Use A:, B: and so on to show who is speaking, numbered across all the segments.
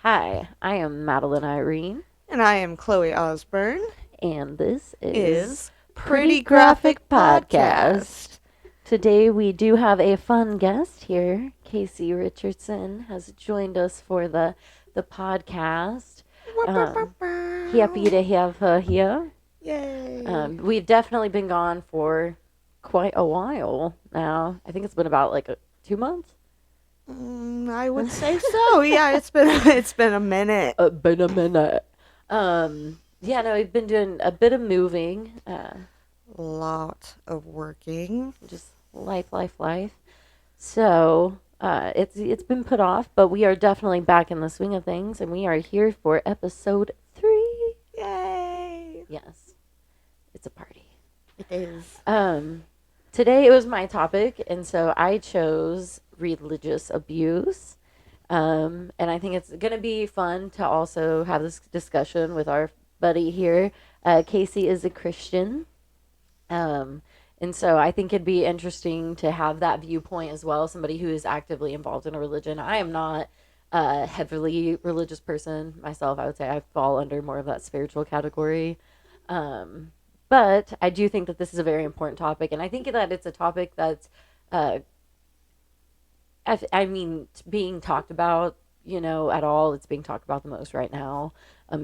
A: Hi, I am Madeline Irene,
B: And I am Chloe Osburn.
A: and this is
B: Is
A: Pretty
B: Pretty
A: Graphic
B: Graphic
A: Podcast.
B: Podcast.
A: Today we do have a fun guest here. Casey Richardson has joined us for the podcast. Happy to have her here.
B: Yay.
A: We've definitely been gone for quite a while now. I think it's been about 2 months.
B: I would say so. Yeah, it's been it's been a minute.
A: Been a minute. Yeah, no, we've been doing a bit of moving.
B: Lot of working.
A: Just life. So it's been put off, but we are definitely back in the swing of things, and we are here for Ep.3.
B: Yay.
A: Yes, it's a party.
B: It is.
A: Today it was my topic, and so I chose religious abuse. And I think it's gonna be fun to also have this discussion with our buddy here. Casey is a Christian. Um, and so I think it'd be interesting to have that viewpoint as well, somebody who is actively involved in a religion. I am not a heavily religious person myself. I would say I fall under more of that spiritual category. Um, but I do think that this is a very important topic, and I think that it's a topic that's, uh, being talked about, at all. It's being talked about the most right now.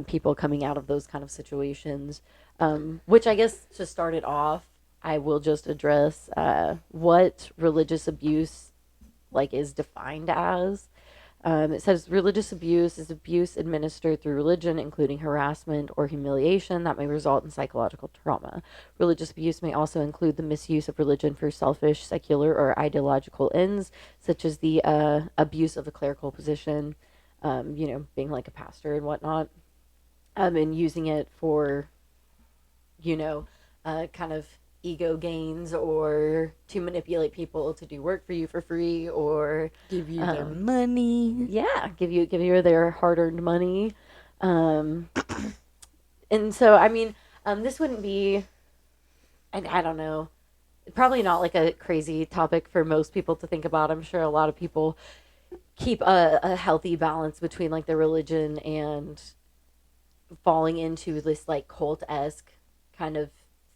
A: People coming out of those kind of situations, which I guess to start it off, I will just address what religious abuse is defined as. It says religious abuse is abuse administered through religion, including harassment or humiliation that may result in psychological trauma. Religious abuse may also include the misuse of religion for selfish, secular, or ideological ends, such as the abuse of a clerical position, being like a pastor and whatnot, and using it for, kind of ego gains or to manipulate people to do work for you for free or
B: Give you their money.
A: yeah, give you their hard-earned money. um and so this wouldn't be, I don't know, probably not like a crazy topic for most people to think about. I'm sure a lot of people keep a healthy balance between like their religion and falling into this like cult-esque kind of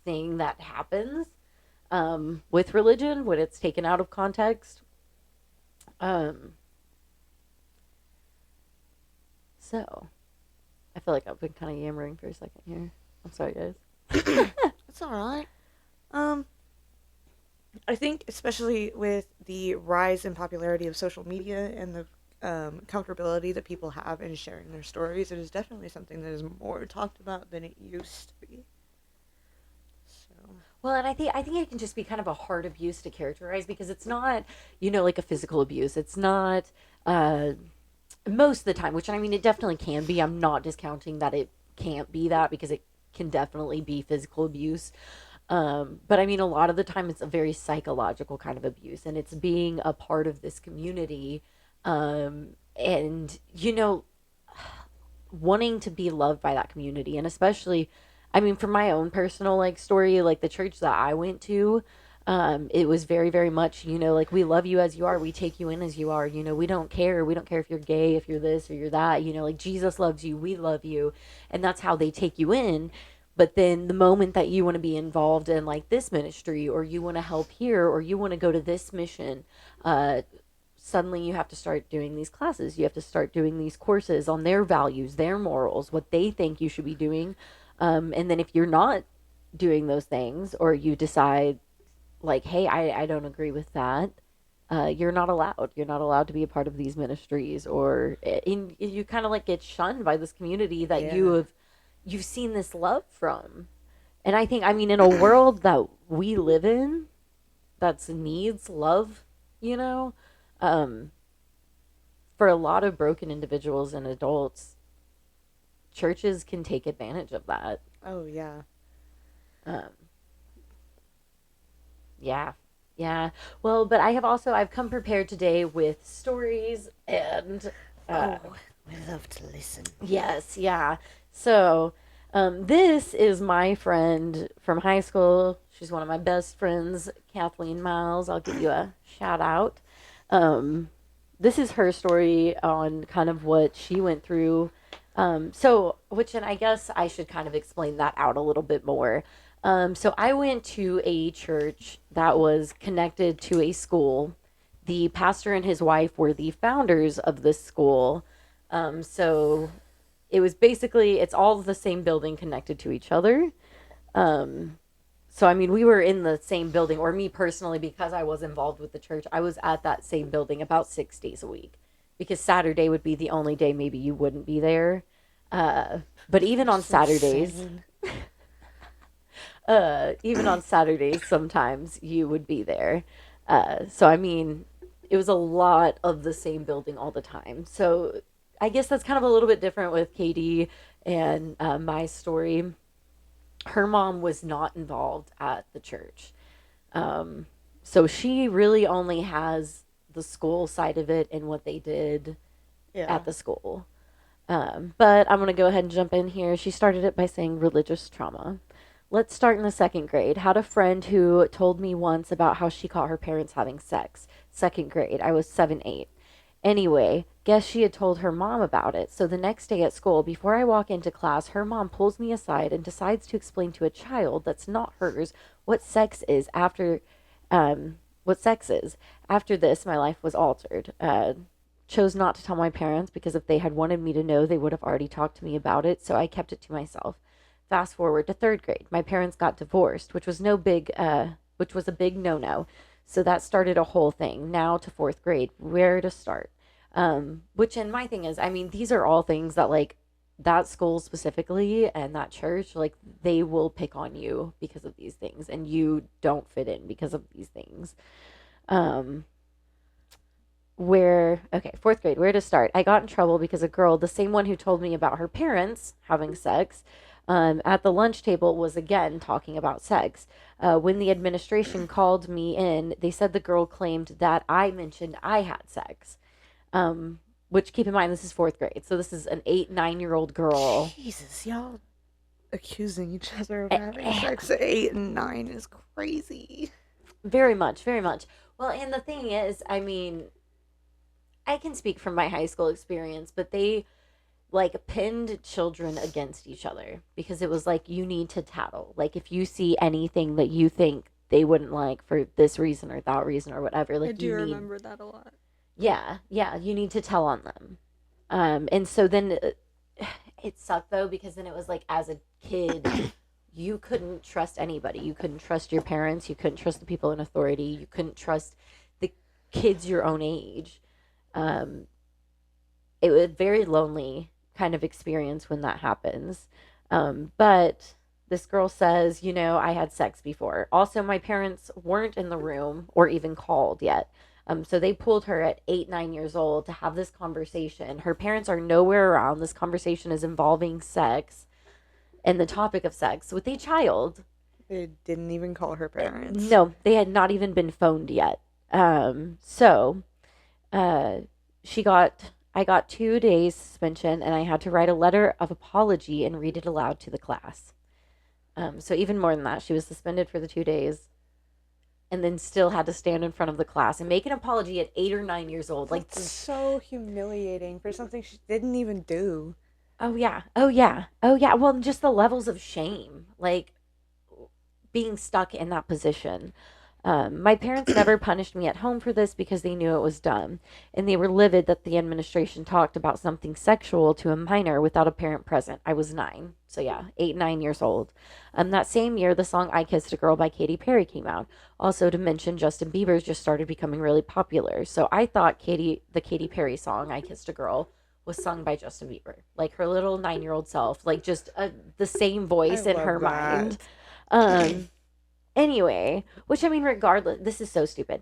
A: thing that happens with religion when it's taken out of context. Um, so I feel like I've been kind of yammering for a second here. I'm sorry, guys.
B: That's all right. Um, I think especially with the rise in popularity of social media and the comfortability that people have in sharing their stories, it is definitely something that is more talked about than it used to be. So,
A: Well, and I think it can just be kind of a hard abuse to characterize because it's not, like a physical abuse. It's not uh most of the time, which it definitely can be. I'm not discounting that it can't be that because it can definitely be physical abuse. But a lot of the time it's a very psychological kind of abuse, and it's being a part of this community, and wanting to be loved by that community. And especially, for my own personal like story, like the church that I went to, it was very, very much, like we love you as you are. We take you in as you are. We don't care. We don't care if you're gay, if you're this or you're that. Like Jesus loves you. We love you. And that's how they take you in. But then the moment that you want to be involved in like this ministry, or you want to help here, or you want to go to this mission, uh, suddenly you have to start doing these classes. You have to start doing these courses on their values, their morals, what they think you should be doing. And then if you're not doing those things, or you decide like, hey, I don't agree with that, you're not allowed. You're not allowed to be a part of these ministries, or you kind of like get shunned by this community that
B: yeah.
A: you've seen this love from. And I think, in a world that we live in that needs love, you know, um, for a lot of broken individuals and adults, churches can take advantage of that.
B: Oh, yeah.
A: Um, yeah, yeah. Well, but I've come prepared today with stories and uh,
B: Oh, we love to listen.
A: yes, yeah. So, this is my friend from high school. She's one of my best friends, Kathleen Miles. I'll give you a shout out. Um, this is her story on kind of what she went through. Which, and I guess I should kind of explain that out a little bit more. So I went to a church that was connected to a school. The pastor and his wife were the founders of this school. So it was basically, it's all the same building connected to each other. Um, so I mean, we were in the same building, or me personally, because I was involved with the church. I was at that same building about 6 days a week, because Saturday would be the only day maybe you wouldn't be there. Uh, but
B: Just insane.
A: even on Saturdays, sometimes you would be there. So I mean, it was a lot of the same building all the time. So I guess that's kind of a little bit different with Katie and my story. Her mom was not involved at the church. Um, so she really only has the school side of it and what they did
B: Yeah.
A: at the school. But I'm going to go ahead and jump in here. She started it by saying religious trauma. Let's start in the second grade. Had a friend who told me once about how she caught her parents having sex. Second grade. I was 7, 8. Anyway, guess she had told her mom about it. So the next day at school, before I walk into class, her mom pulls me aside and decides to explain to a child that's not hers what sex is after what sex is. After this, my life was altered. Chose not to tell my parents because if they had wanted me to know, they would have already talked to me about it, so I kept it to myself. Fast forward to third grade. My parents got divorced, which was a big no-no. So that started a whole thing. Now to fourth grade, where to start? Which and my thing is, I mean, these are all things that like that school specifically and that church, like they will pick on you because of these things, and you don't fit in because of these things. Um, where okay, fourth grade, where to start? I got in trouble because a girl, the same one who told me about her parents having sex, at the lunch table was again talking about sex. When the administration called me in, they said the girl claimed that I mentioned I had sex. Which keep in mind, this is fourth grade, so this is an 8, 9 year old girl.
B: Jesus, y'all accusing each other of
A: Eh,
B: having
A: eh,
B: sex at 8 and 9 is crazy.
A: Very much, very much. Well, and the thing is, I mean, I can speak from my high school experience, but they like pinned children against each other because it was like you need to tattle. Like if you see anything that you think they wouldn't like for this reason or that reason or whatever,
C: I
A: like
C: do
A: you need,
C: remember that a lot.
A: yeah, yeah, you need to tell on them. And so then it sucked though because then it was like as a kid, you couldn't trust anybody. You couldn't trust your parents. You couldn't trust the people in authority. You couldn't trust the kids your own age. Um, it was a very lonely kind of experience when that happens. But this girl says, you know, I had sex before. Also, my parents weren't in the room or even called yet. So they pulled her at 8, 9 years old to have this conversation. Her parents are nowhere around. This conversation is involving sex and the topic of sex with a child.
B: They didn't even call her parents.
A: No, they had not even been phoned yet. So uh, she got I got 2 days suspension, and I had to write a letter of apology and read it aloud to the class. So even more than that, she was suspended for the 2 days, and then still had to stand in front of the class and make an apology at 8 or 9 years old. Like,
B: That's so humiliating for something she didn't even do.
A: oh yeah, oh yeah, oh yeah. Well, just the levels of shame, like being stuck in that position. My parents never punished me at home for this because they knew it was dumb, and they were livid that the administration talked about something sexual to a minor without a parent present. I was 9, so yeah, 8, 9 years old. That same year, the song "I Kissed a Girl" by Katy Perry came out. Also, to mention, Justin Bieber's just started becoming really popular, so I thought the Katy Perry song "I Kissed a Girl" was sung by Justin Bieber, like her little 9 year old self, like just the same
B: I
A: voice in
B: love
A: her mind.
B: that.
A: Um, Anyway, which I mean, regardless, this is so stupid.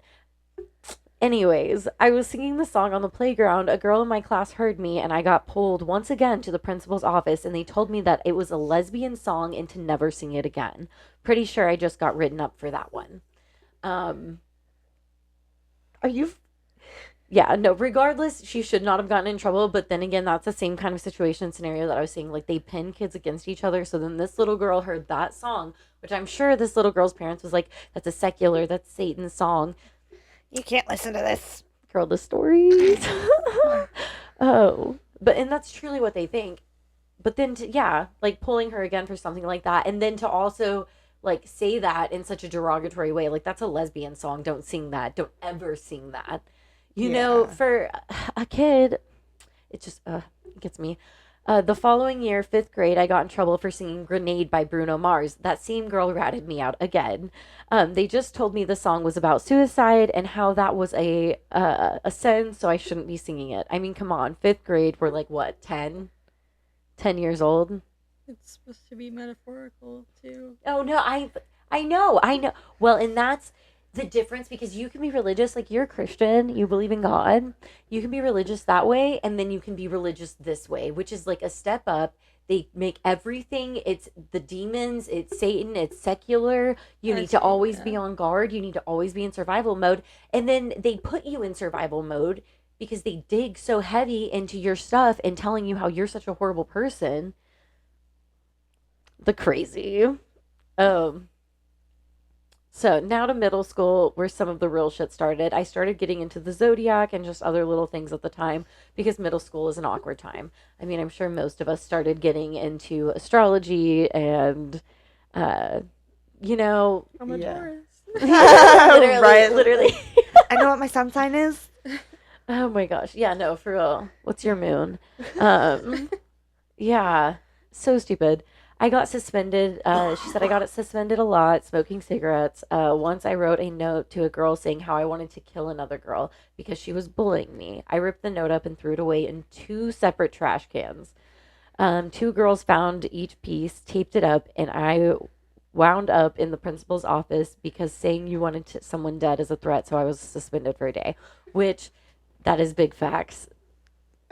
A: Anyways, I was singing the song on the playground. A girl in my class heard me, and I got pulled once again to the principal's office, and they told me that it was a lesbian song and to never sing it again. Pretty sure I just got written up for that one. Um, are you Yeah, no, regardless, she should not have gotten in trouble. But then again, that's the same kind of situation scenario that I was saying. Like, they pin kids against each other. So then this little girl heard that song, which I'm sure this little girl's parents was like, that's a secular, that's Satan's song.
B: You can't listen to this.
A: Girl, the stories. Oh, but and that's truly what they think. But then yeah, like pulling her again for something like that, and then to also like say that in such a derogatory way, like that's a lesbian song. Don't sing that. Don't ever sing that.
B: Yeah.
A: For a kid, it just it gets me. The following year, fifth grade, I got in trouble for singing "Grenade" by Bruno Mars. That same girl ratted me out again. They just told me the song was about suicide and how that was a sin, so I shouldn't be singing it. I mean, come on, fifth grade, we're like what, 10 years old.
C: It's supposed to be metaphorical too.
A: Oh no, I know. Well, and that's the difference because you can be religious, like you're a Christian, you believe in God. You can be religious that way, and then you can be religious this way, which is like a step up. They make everything, it's the demons, it's Satan, it's secular. You
C: I
A: need to
C: see,
A: always
C: yeah.
A: be on guard. You need to always be in survival mode. And then they put you in survival mode because they dig so heavy into your stuff and telling you how you're such a horrible person. The crazy. Um, so now to middle school, where some of the real shit started. I started getting into the zodiac and just other little things at the time because middle school is an awkward time. I mean, I'm sure most of us started getting into astrology and, uh, you know,
C: I'm a
B: Yeah.
C: Taurus.
A: literally,
B: Right.
A: literally.
B: I know what my sun sign is.
A: Oh my gosh. Yeah, no, for real. What's your moon? Um, yeah, so stupid. I got suspended. She said I got it suspended a lot, smoking cigarettes. Once I wrote a note to a girl saying how I wanted to kill another girl because she was bullying me. I ripped the note up and threw it away in two separate trash cans. Two girls found each piece, taped it up, and I wound up in the principal's office because saying you wanted someone dead is a threat, so I was suspended for a day, which that is big facts.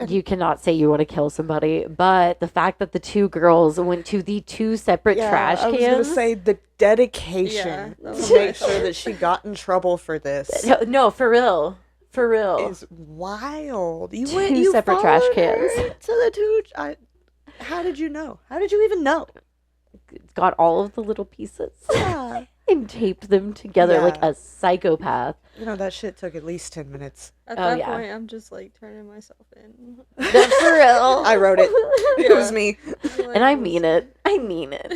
A: You cannot say you want to kill somebody, but the fact that the two girls went to the two separate trash
B: I was
A: cans.
B: gonna say the dedication
C: Yeah, that was
B: to
C: what I
B: make sure
C: thought.
B: that she got in trouble for this
A: No, for real. For real.
B: is wild. You
A: Two
B: went, you
A: separate trash
B: followed
A: cans.
B: her to the two. How did you know? How did you even know?
A: Got all of the little pieces
B: Yeah.
A: and taped them together like
B: Yeah.
A: a psychopath.
B: You know, that shit took at least 10 minutes.
C: At
A: Oh,
C: that
A: yeah.
C: point, I'm just like turning myself in.
A: No, for real.
B: I wrote it. It was me.
A: And I mean it. I mean it.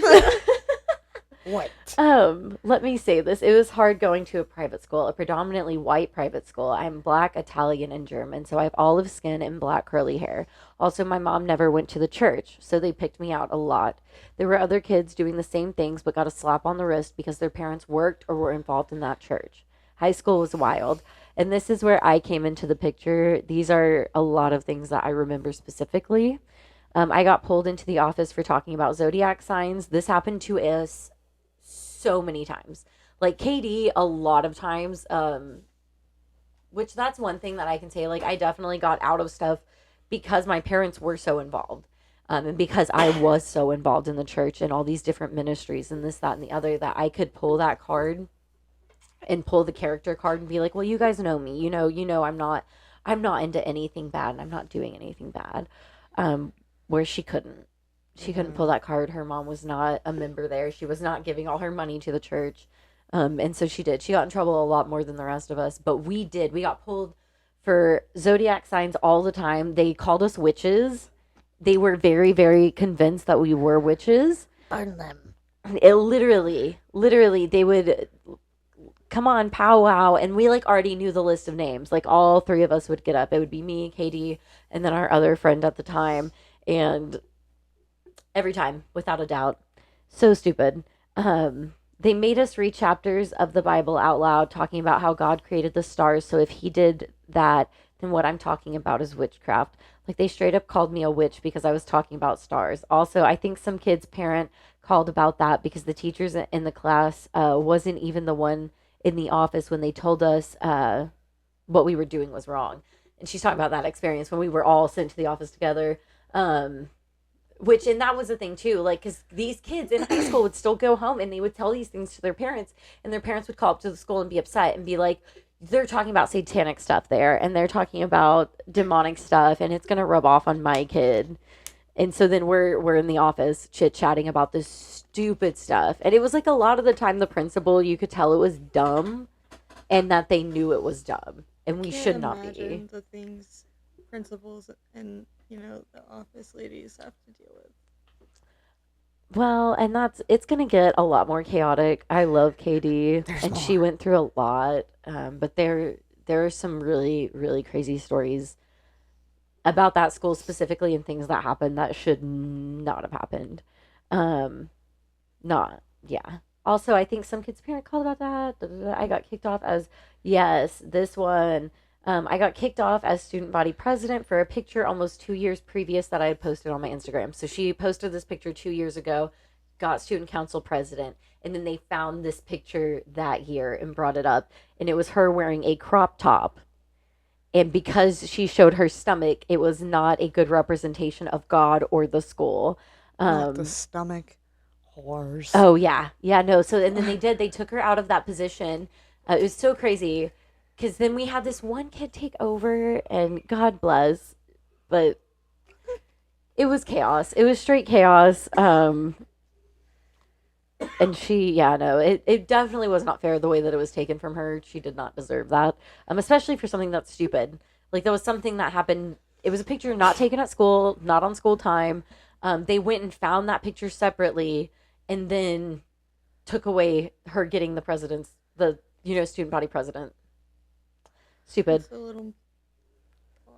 B: What?
A: Let me say this. It was hard going to a private school, a predominantly white private school. I'm black, Italian, and German, so I have olive skin and black curly hair. Also, my mom never went to the church, so they picked me out a lot. There were other kids doing the same things but got a slap on the wrist because their parents worked or were involved in that church. High school was wild. And this is where I came into the picture. These are a lot of things that I remember specifically. I got pulled into the office for talking about zodiac signs. This happened to us so many times. Like Katie, a lot of times, which that's one thing that I can say. Like, I definitely got out of stuff because my parents were so involved. And because I was so involved in the church and all these different ministries and this, that, and the other, that I could pull that card and pull the character card and be like, well, you guys know me. I'm not into anything bad and I'm not doing anything bad. Where she couldn't. She couldn't pull that card. Her mom was not a member there. She was not giving all her money to the church. And so she did. She got in trouble a lot more than the rest of us. But we did. We got pulled for zodiac signs all the time. They called us witches. They were very, very convinced that we were witches.
B: Burn them.
A: It literally, they would come on, powwow. And we like already knew the list of names. Like all three of us would get up. It would be me, Katie, and then our other friend at the time. And every time, without a doubt. So stupid. They made us read chapters of the Bible out loud, talking about how God created the stars. So if he did that, then what I'm talking about is witchcraft. Like, they straight up called me a witch because I was talking about stars. Also, I think some kid's parent called about that because the teachers in the class wasn't even the one in the office when they told us what we were doing was wrong. And she's talking about that experience when we were all sent to the office together. And that was the thing too, like, because these kids in high school would still go home and they would tell these things to their parents, and their parents would call up to the school and be upset and be like, they're talking about satanic stuff there, and they're talking about demonic stuff, and it's going to rub off on my kid. And so then we're in the office chit-chatting about this stupid stuff. And it was like a lot of the time the principal, you could tell it was dumb and that they knew it was dumb. and we
C: Can't
A: should not be.
C: imagine the things principals and the office ladies have to deal with.
A: Well, and it's gonna get a lot more chaotic. I love KD,
B: There's
A: and she
B: more.
A: went through a lot. But there are some really really crazy stories about that school specifically, and things that happened that should not have happened. Um, not yeah. Also, I think some kid's parent called about that. Da, da, da. I got kicked off as yes, this one. I got kicked off as student body president for a picture almost 2 years previous that I had posted on my Instagram. So she posted this picture 2 years ago, got student council president, and then they found this picture that year and brought it up, and it was her wearing a crop top. And because she showed her stomach, it was not a good representation of God or the school.
B: Not the
A: Um,
B: stomach whores.
A: Oh yeah, yeah, no. So and then they took her out of that position. It was so crazy because then we had this one kid take over, and God bless, but it was chaos. It was straight chaos. And she, yeah, no, it definitely was not fair the way that it was taken from her. She did not deserve that. Especially for something that's stupid. Like that was something that happened. It was a picture not taken at school, not on school time. They went and found that picture separately, and then took away her getting the student body president. Stupid.
C: It's a little far.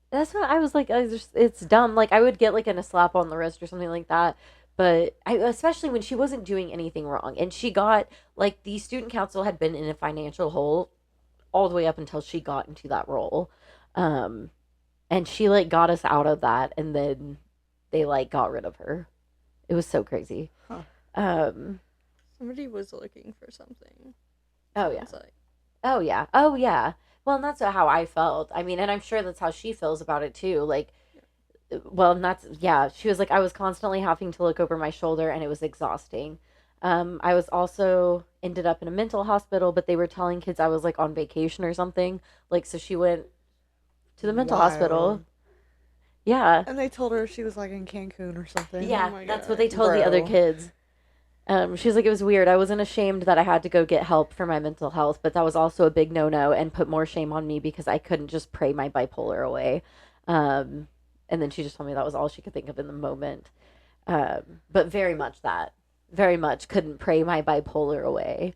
A: That's what I was like. It's dumb. Like I would get like a slap on the wrist or something like that. But especially when she wasn't doing anything wrong, and she got like the student council had been in a financial hole all the way up until she got into that role, um, and she like got us out of that, and then they like got rid of her. It was so crazy.
B: Huh.
A: Um,
C: Somebody was looking for something.
A: oh yeah.
C: Sounds like.
A: Oh yeah. Oh yeah. Well, and that's how I felt. I mean, and I'm sure that's how she feels about it too. Like, well, and that's yeah. She was like, I was constantly having to look over my shoulder, and it was exhausting. I was also ended up in a mental hospital, but they were telling kids I was like on vacation or something. Like, so she went to the mental hospital.
B: Wild.
A: Yeah,
B: And they told her she was like in Cancun or something.
A: yeah.
C: my
A: That's
C: God.
A: what they told the other
B: Bro.
A: kids. She was like, it was weird. I wasn't ashamed that I had to go get help for my mental health, but that was also a big no no and put more shame on me because I couldn't just pray my bipolar away. Um, and then she just told me that was all she could think of in the moment. But very much that. Very much couldn't pray my bipolar away.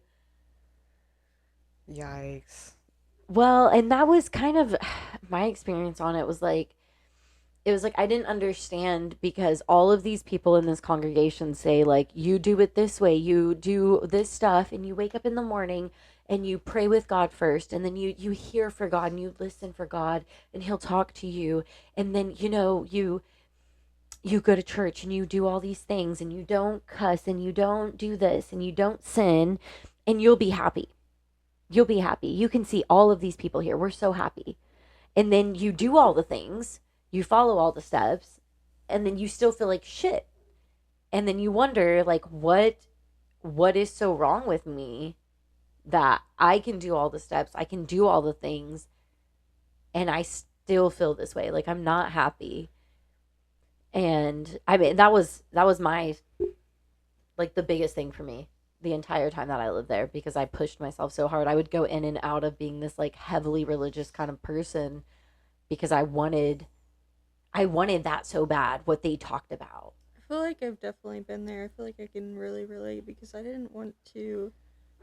B: Yikes.
A: Well, and that was kind of my experience on it was like, it was like I didn't understand because all of these people in this congregation say like you do it this way, you do this stuff and you wake up in the morning and you pray with God first and then you hear for God and you listen for God and he'll talk to you and then you go to church and you do all these things and you don't cuss and you don't do this and you don't sin and you'll be happy. You'll be happy. You can see all of these people here. We're so happy. And then you do all the things, you follow all the steps, and then you still feel like shit. And then you wonder like what is so wrong with me that I can do all the steps, I can do all the things, and I still feel this way. Like I'm not happy. And I mean that was my like the biggest thing for me the entire time that I lived there because I pushed myself so hard. I would go in and out of being this like heavily religious kind of person because I wanted that so bad what they talked about.
C: I feel like I've definitely been there. I feel like I can really relate because I didn't want to,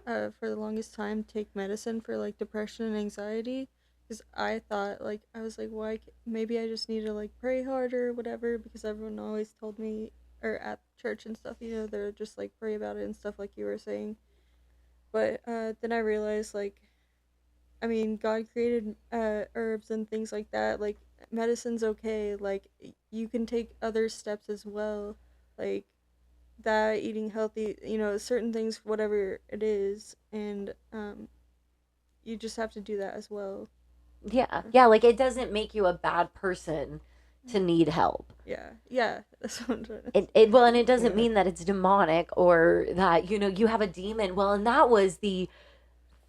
C: for the longest time, take medicine for like depression and anxiety. Because I thought like I was like, why? Maybe I just need to like pray harder or whatever. Because everyone always told me, or at church and stuff, they're just like pray about it and stuff like you were saying. But then I realized like I mean, God created herbs and things like that. Like, medicine's okay. Like, you can take other steps as well. Like, that, eating healthy, certain things, whatever it is. And you just have to do that as well.
A: Yeah. Yeah, like it doesn't make you a bad person to need help.
C: Yeah. Yeah. That's what I'm trying to
A: Well, and it doesn't
B: Yeah.
A: mean that it's demonic or that, you have a demon. Well, and that was the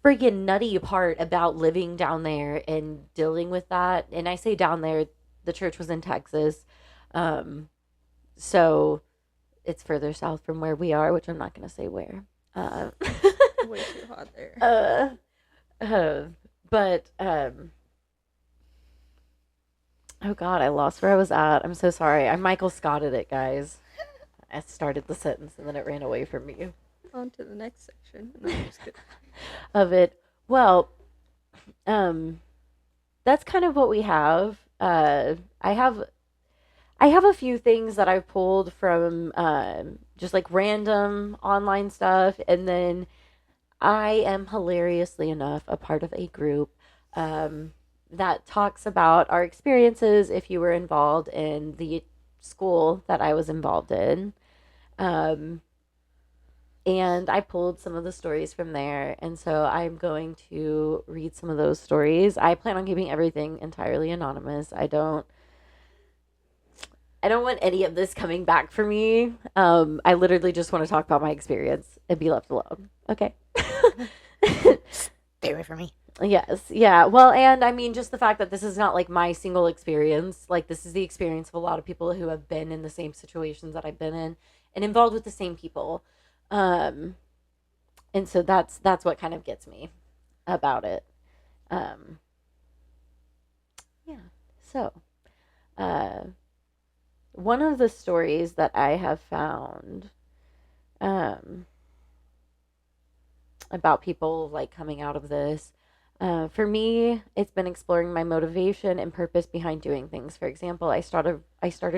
A: friggin' nutty part about living down there and dealing with that. And I say down there, the church was in Texas. So it's further south from where we are, which I'm not going to say where.
C: way too hot there.
A: uh, uh, But oh god, I lost where I was at. I'm so sorry. I Michael Scotted it, guys. I started the sentence and then it ran away from me.
C: On to the next section. No, I'm just kidding.
A: Of it. Well, um, that's kind of what we have. I have a few things that I've pulled from just like random online stuff, and then I am hilariously enough a part of a group um, that talks about our experiences if you were involved in the school that I was involved in. Um, and I pulled some of the stories from there, and so I'm going to read some of those stories. I plan on keeping everything entirely anonymous. I don't want any of this coming back for me. I literally just want to talk about my experience and be left alone. Okay.
B: Stay away from me.
A: Yes. Yeah. Well, and I mean, just the fact that this is not like my single experience. Like, this is the experience of a lot of people who have been in the same situations that I've been in and involved with the same people. Um, and so that's what kind of gets me about it. Um, yeah. So, uh, one of the stories that I have found um, about people like coming out of this. For me, it's been exploring my motivation and purpose behind doing things. For example, I started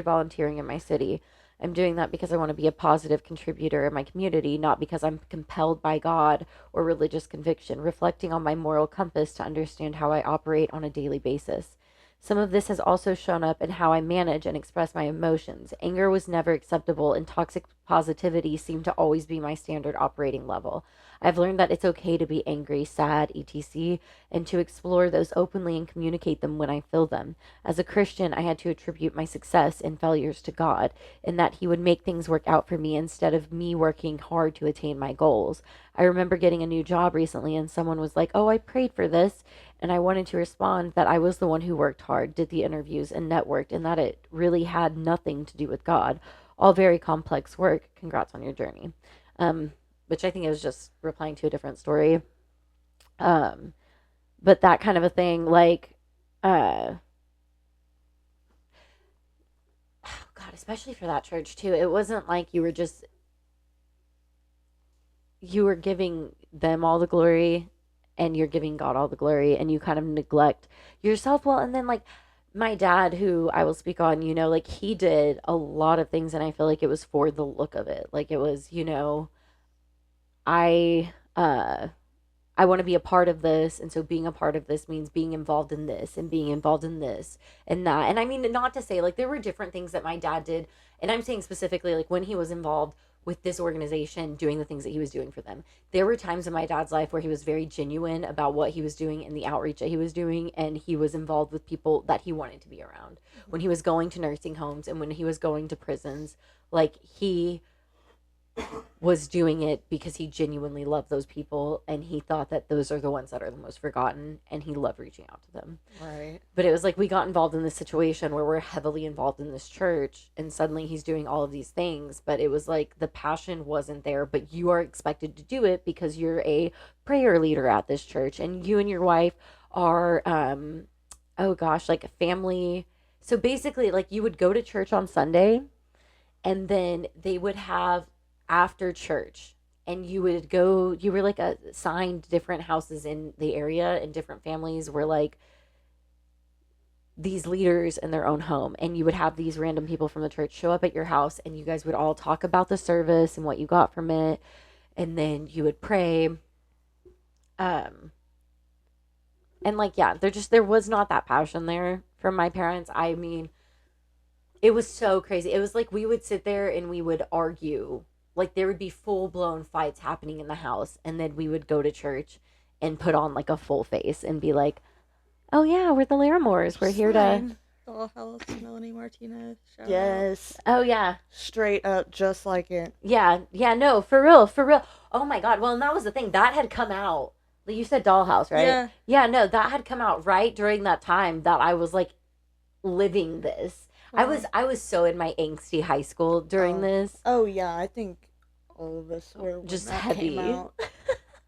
A: volunteering in my city. I'm doing that because I want to be a positive contributor in my community, not because I'm compelled by God or religious conviction, reflecting on my moral compass to understand how I operate on a daily basis. Some of this has also shown up in how I manage and express my emotions. Anger was never acceptable, and toxic positivity seemed to always be my standard operating level. I've learned that it's okay to be angry, sad, etc., and to explore those openly and communicate them when I feel them. As a Christian, I had to attribute my success and failures to God, and that He would make things work out for me instead of me working hard to attain my goals. I remember getting a new job recently, and someone was like, "Oh, I prayed for this." And I wanted to respond that I was the one who worked hard, did the interviews, and networked, and that it really had nothing to do with God. All very complex work. Congrats on your journey. Um, which I think is just replying to a different story. Um, but that kind of a thing, like, oh God, especially for that church too. It wasn't like you were giving them all the glory and you're giving God all the glory and you kind of neglect yourself. Well, and then like my dad, who I will speak on, like he did a lot of things and I feel like it was for the look of it. Like it was, I I want to be a part of this, and so being a part of this means being involved in this and being involved in this and that. And I mean, not to say like there were different things that my dad did, and I'm saying specifically like when he was involved with this organization doing the things that he was doing for them. There were times in my dad's life where he was very genuine about what he was doing and the outreach that he was doing, and he was involved with people that he wanted to be around. When he was going to nursing homes and when he was going to prisons, like he was doing it because he genuinely loved those people and he thought that those are the ones that are the most forgotten and he loved reaching out to them.
B: Right.
A: But it was like we got involved in this situation where we're heavily involved in this church and suddenly he's doing all of these things, but it was like the passion wasn't there, but you are expected to do it because you're a prayer leader at this church and you and your wife are oh gosh, like a family. So basically like you would go to church on Sunday and then they would have after church and you were like assigned different houses in the area and different families were like these leaders in their own home, and you would have these random people from the church show up at your house and you guys would all talk about the service and what you got from it, and then you would pray. And like yeah, there was not that passion there from my parents. I mean, it was so crazy. It was like we would sit there and we would argue. Like there would be full blown fights happening in the house, and then we would go to church and put on like a full face and be like, "Oh yeah, we're the Laramores. We're here to."
C: Dollhouse, Melanie Martinez. Shout out.
B: Yes.
A: Oh yeah,
B: Straight up, just like it.
A: yeah, yeah. No, for real, for real. Oh my God. Well, and that was the thing that had come out. Like you said, Dollhouse, right?
C: Yeah.
A: Yeah. No, that had come out right during that time that I was like living this. I was so in my angsty high school during this.
B: Oh yeah, I think all of us were when
A: Just
B: that
A: heavy.
B: came out.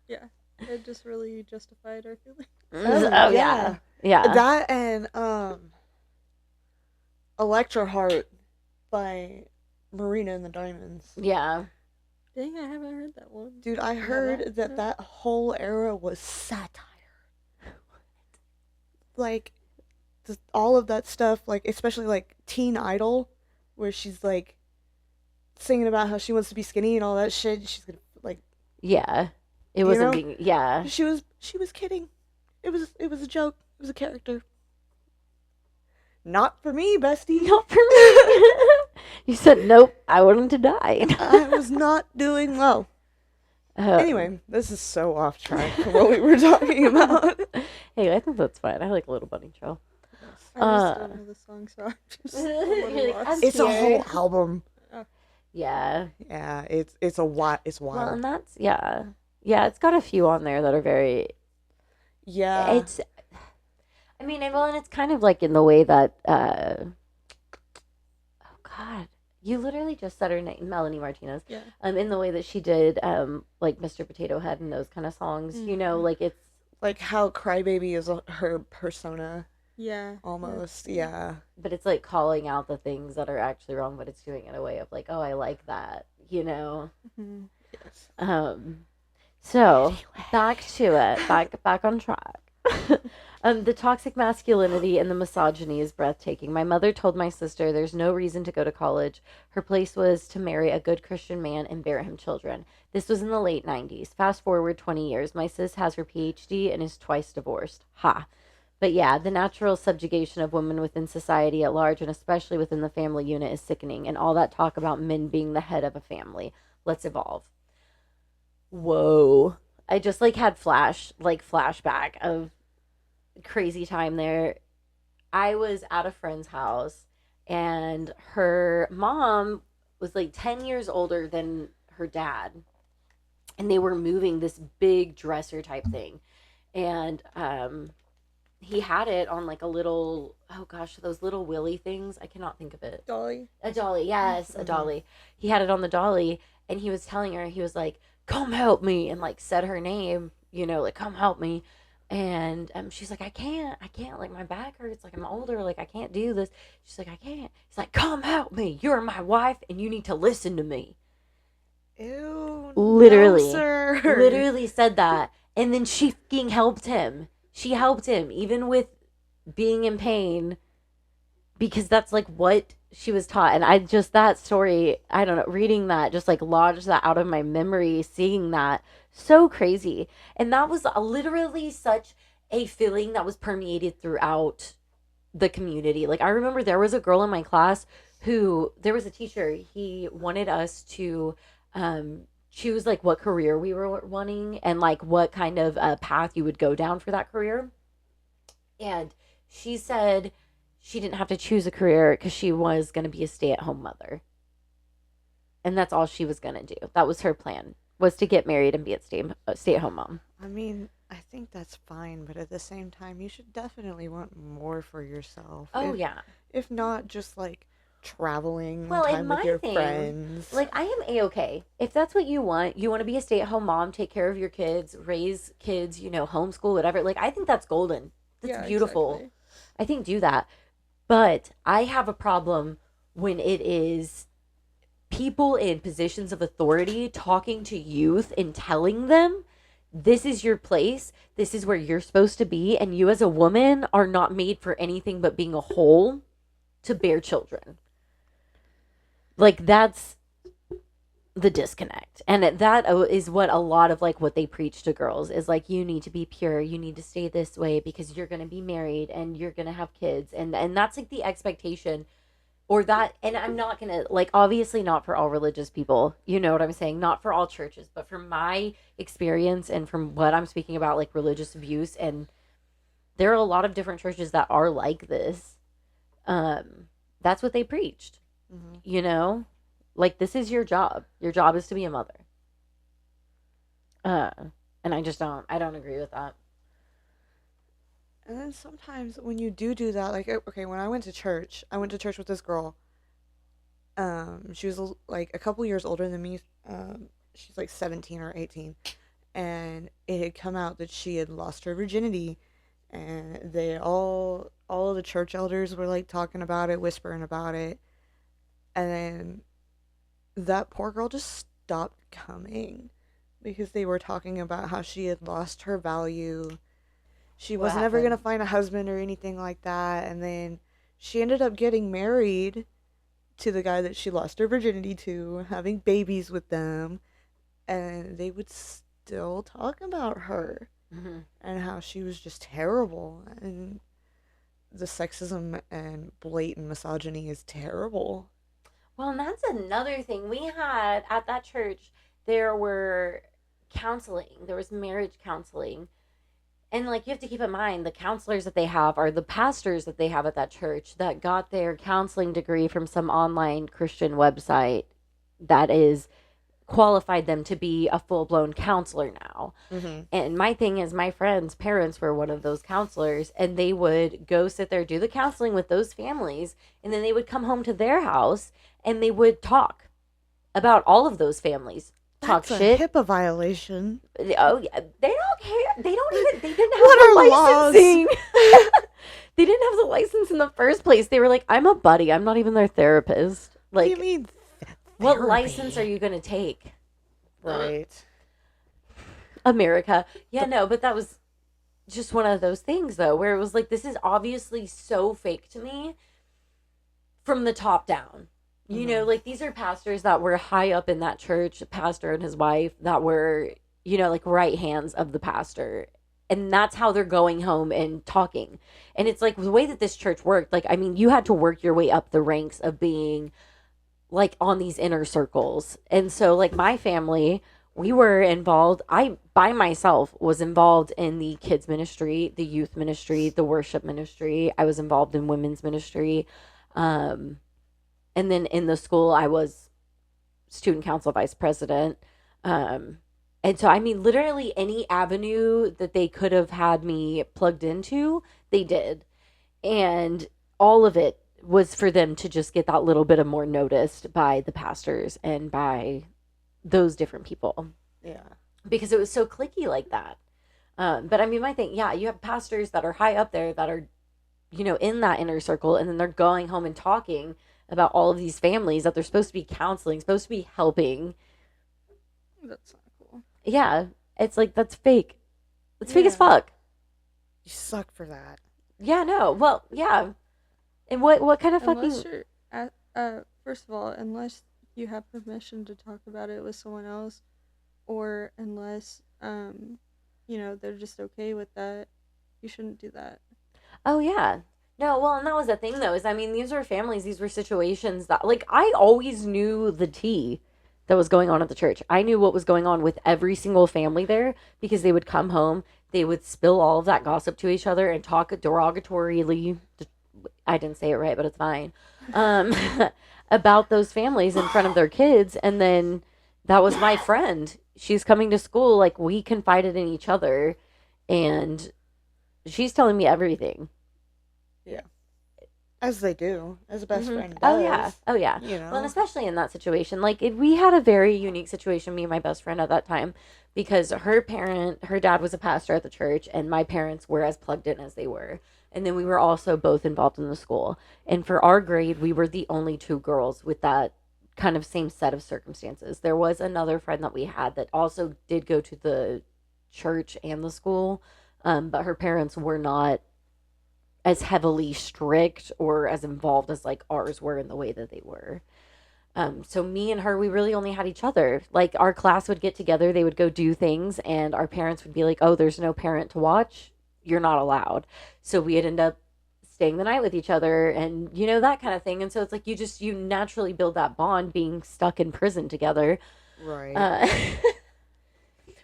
C: Yeah. It just really justified our feelings.
A: Oh yeah. Yeah.
B: That and Electra Heart by Marina and the Diamonds.
A: Yeah.
C: Dang, I haven't heard that one.
B: Dude, I heard that that whole era was satire. Like, all of that stuff, like, especially, like, Teen Idol, where she's, like, singing about how she wants to be skinny and all that shit. She's gonna, like,
A: Yeah. It
B: you
A: wasn't
B: know?
A: being yeah.
B: She was kidding. It was a joke. It was a character. Not for me, bestie.
A: Not for me. You said nope, I want him to die.
B: I was not doing well. Anyway, this is so off track from what we were talking about.
A: Hey, I think that's fine. I like Little Bunny Trail.
C: I just don't know the song, so I'm just a little
A: You're like,
C: lost.
B: It's a whole album.
A: Yeah.
B: Yeah, it's a lot. It's wild.
A: Well, and that's yeah. Yeah, it's got a few on there that are very
B: Yeah.
A: it's I mean, and it's kind of like in the way that oh god, you literally just said her name, Melanie Martinez.
C: Yeah.
A: In the way that she did like Mr. Potato Head and those kind of songs, you know, like it's
B: like how Crybaby is her persona
C: Yeah.
B: almost. Yeah.
A: but it's like calling out the things that are actually wrong, but it's doing it in a way of like, oh, I like that, you know.
C: Mm-hmm.
B: Yes.
A: So back to it, back on track. The toxic masculinity and the misogyny is breathtaking. My mother told my sister there's no reason to go to college. Her place was to marry a good Christian man and bear him children. This was in the late 90s. Fast forward 20 years. My sis has her PhD and is twice divorced. Ha. But yeah, the natural subjugation of women within society at large and especially within the family unit is sickening. And all that talk about men being the head of a family. Let's evolve. Whoa. I just like had flashback of crazy time there. I was at a friend's house and her mom was like 10 years older than her dad. And they were moving this big dresser type thing. And he had it on like a little, oh gosh, those little willy things. I cannot think of it.
C: Dolly.
A: A dolly, yes, a dolly. He had it on the dolly and he was telling her, he was like, come help me, and like said her name, you know, like come help me. And she's like, I can't, like my back hurts, like I'm older, like I can't do this. She's like, I can't. He's like, come help me. You're my wife and you need to listen to me.
B: Ew.
A: Literally.
B: No, sir.
A: Literally said that. And then she fucking helped him. She helped him even with being in pain because that's like what she was taught. And I just, that story, I don't know, reading that just like lodged that out of my memory, seeing that. So crazy. And that was literally such a feeling that was permeated throughout the community. Like I remember there was a girl in my class who, there was a teacher, he wanted us to choose like what career we were wanting and like what kind of path you would go down for that career. And she said she didn't have to choose a career because she was going to be a stay-at-home mother. And that's all she was going to do. That was her plan, was to get married and be a stay-at-home mom.
B: I mean, I think that's fine, but at the same time, you should definitely want more for yourself.
A: Oh, yeah.
B: If not, just like traveling,
A: Well,
B: time
A: and
B: with
A: my
B: your
A: thing,
B: friends.
A: like I am A-okay. If that's what you want to be a stay-at-home mom, take care of your kids, raise kids, you know, homeschool, whatever. Like I think that's golden. That's beautiful.
C: Exactly.
A: I think do that. But I have a problem when it is people in positions of authority talking to youth and telling them this is your place, this is where you're supposed to be, and you as a woman are not made for anything but being a whole to bear children. Like that's the disconnect. And that is what a lot of like what they preach to girls is like, you need to be pure, you need to stay this way because you're going to be married and you're going to have kids, and that's like the expectation. Or that, and I'm not gonna, like, obviously not for all religious people, you know what I'm saying, not for all churches, but from my experience and from what I'm speaking about, like religious abuse, and there are a lot of different churches that are like this. That's what they preached. You know, like this is your job is to be a mother. And I don't agree with that.
B: And then sometimes when you do that, like, okay, when I went to church with this girl. She was like a couple years older than me. She's like 17 or 18, and it had come out that she had lost her virginity, and they all of the church elders were like talking about it, whispering about it, and then that poor girl just stopped coming because they were talking about how she had lost her value. She
A: What
B: wasn't ever going to
A: happened?
B: find a husband or anything like that. And then she ended up getting married to the guy that she lost her virginity to, having babies with them. And they would still talk about her
A: Hmm.
B: and how she was just terrible. And the sexism and blatant misogyny is terrible.
A: Well, and that's another thing we had at that church. There were counseling. There was marriage counseling. And like you have to keep in mind the counselors that they have are the pastors that they have at that church that got their counseling degree from some online Christian website that is qualified them to be a full-blown counselor now.
B: Mm-hmm.
A: And my thing is my friends' parents were one of those counselors and they would go sit there do the counseling with those families and then they would come home to their house and they would talk about all of those families. Talk
B: That's a
A: shit.
B: HIPAA violation.
A: Oh yeah, they don't care. They don't even. They didn't have
B: What
A: the
B: are laws?
A: licensing. They didn't have the license in the first place. They were like, "I'm a buddy. I'm not even their therapist."
B: What do you
A: Like,
B: mean?
A: what
B: Therapy?
A: license are you gonna take?
B: Right.
A: America. Yeah, no, but that was just one of those things though, where it was like, this is obviously so fake to me from the top down. You know,
B: Mhm.
A: like these are pastors that were high up in that church, a pastor and his wife that were, like right hands of the pastor. And that's how they're going home and talking. And it's like the way that this church worked, like, I mean, you had to work your way up the ranks of being like on these inner circles. And so, like, my family, we were involved. I, by myself, was involved in the kids' ministry, the youth ministry, the worship ministry. I was involved in women's ministry. Um, and then in the school I was student council vice president. um and so I mean literally any avenue that they could have had me plugged into, they did. And all of it was for them to just get that little bit of more noticed by the pastors and by those different people
B: Yeah.
A: because it was so clicky like that. But I mean, my thing, yeah, you have pastors that are high up there that are, in that inner circle, and then they're going home and talking about all of these families that they're supposed to be counseling, supposed to be helping.
C: That's not cool.
A: Yeah, it's like that's fake. It's fake as
C: Yeah.
A: fuck.
B: You suck for that.
A: Yeah, no. Well, yeah. And what kind of
C: Unless
A: fucking
C: you're at, first of all, unless you have permission to talk about it with someone else, or unless, they're just okay with that, you shouldn't do that.
A: Oh yeah. No, well, and that was the thing though, is I mean, these were families, these were situations that like I always knew the tea that was going on at the church. I knew what was going on with every single family there because they would come home, they would spill all of that gossip to each other and talk derogatorily. I didn't say it right, but it's fine. Um, about those families in front of their kids, and then that was my friend. She's coming to school, like we confided in each other, and she's telling me everything.
B: Yeah. As they do, as a best friend
A: Oh
B: does.
A: yeah, oh yeah.
B: You
A: Well, and
B: know.
A: especially in that situation, like we had a very unique situation, me and my best friend at that time, because her dad was a pastor at the church, and my parents were as plugged in as they were, and then we were also both involved in the school, and for our grade, we were the only two girls with that kind of same set of circumstances. There was another friend that we had that also did go to the church and the school, but her parents were not as heavily strict or as involved as like ours were in the way that they were. So me and her, we really only had each other. Like our class would get together, they would go do things, and our parents would be like, "Oh, there's no parent to watch. You're not allowed." So we'd end up staying the night with each other, and that kind of thing. And so it's like you naturally build that bond being stuck in prison together.
B: Right.
A: Uh,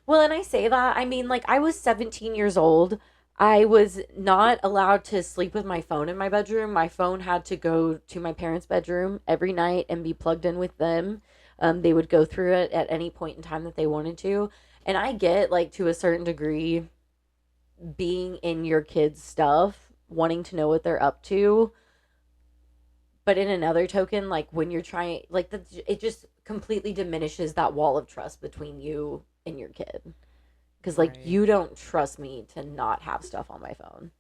A: Well, and I say that, I mean, like, I was 17 years old. I was not allowed to sleep with my phone in my bedroom. My phone had to go to my parents' bedroom every night and be plugged in with them. They would go through it at any point in time that they wanted to. And I get, like, to a certain degree, being in your kids' stuff, wanting to know what they're up to. But in another token, like, when you're trying, like, it just completely diminishes that wall of trust between you and your kid. Because, like,
B: Right.
A: you don't trust me to not have stuff on my phone.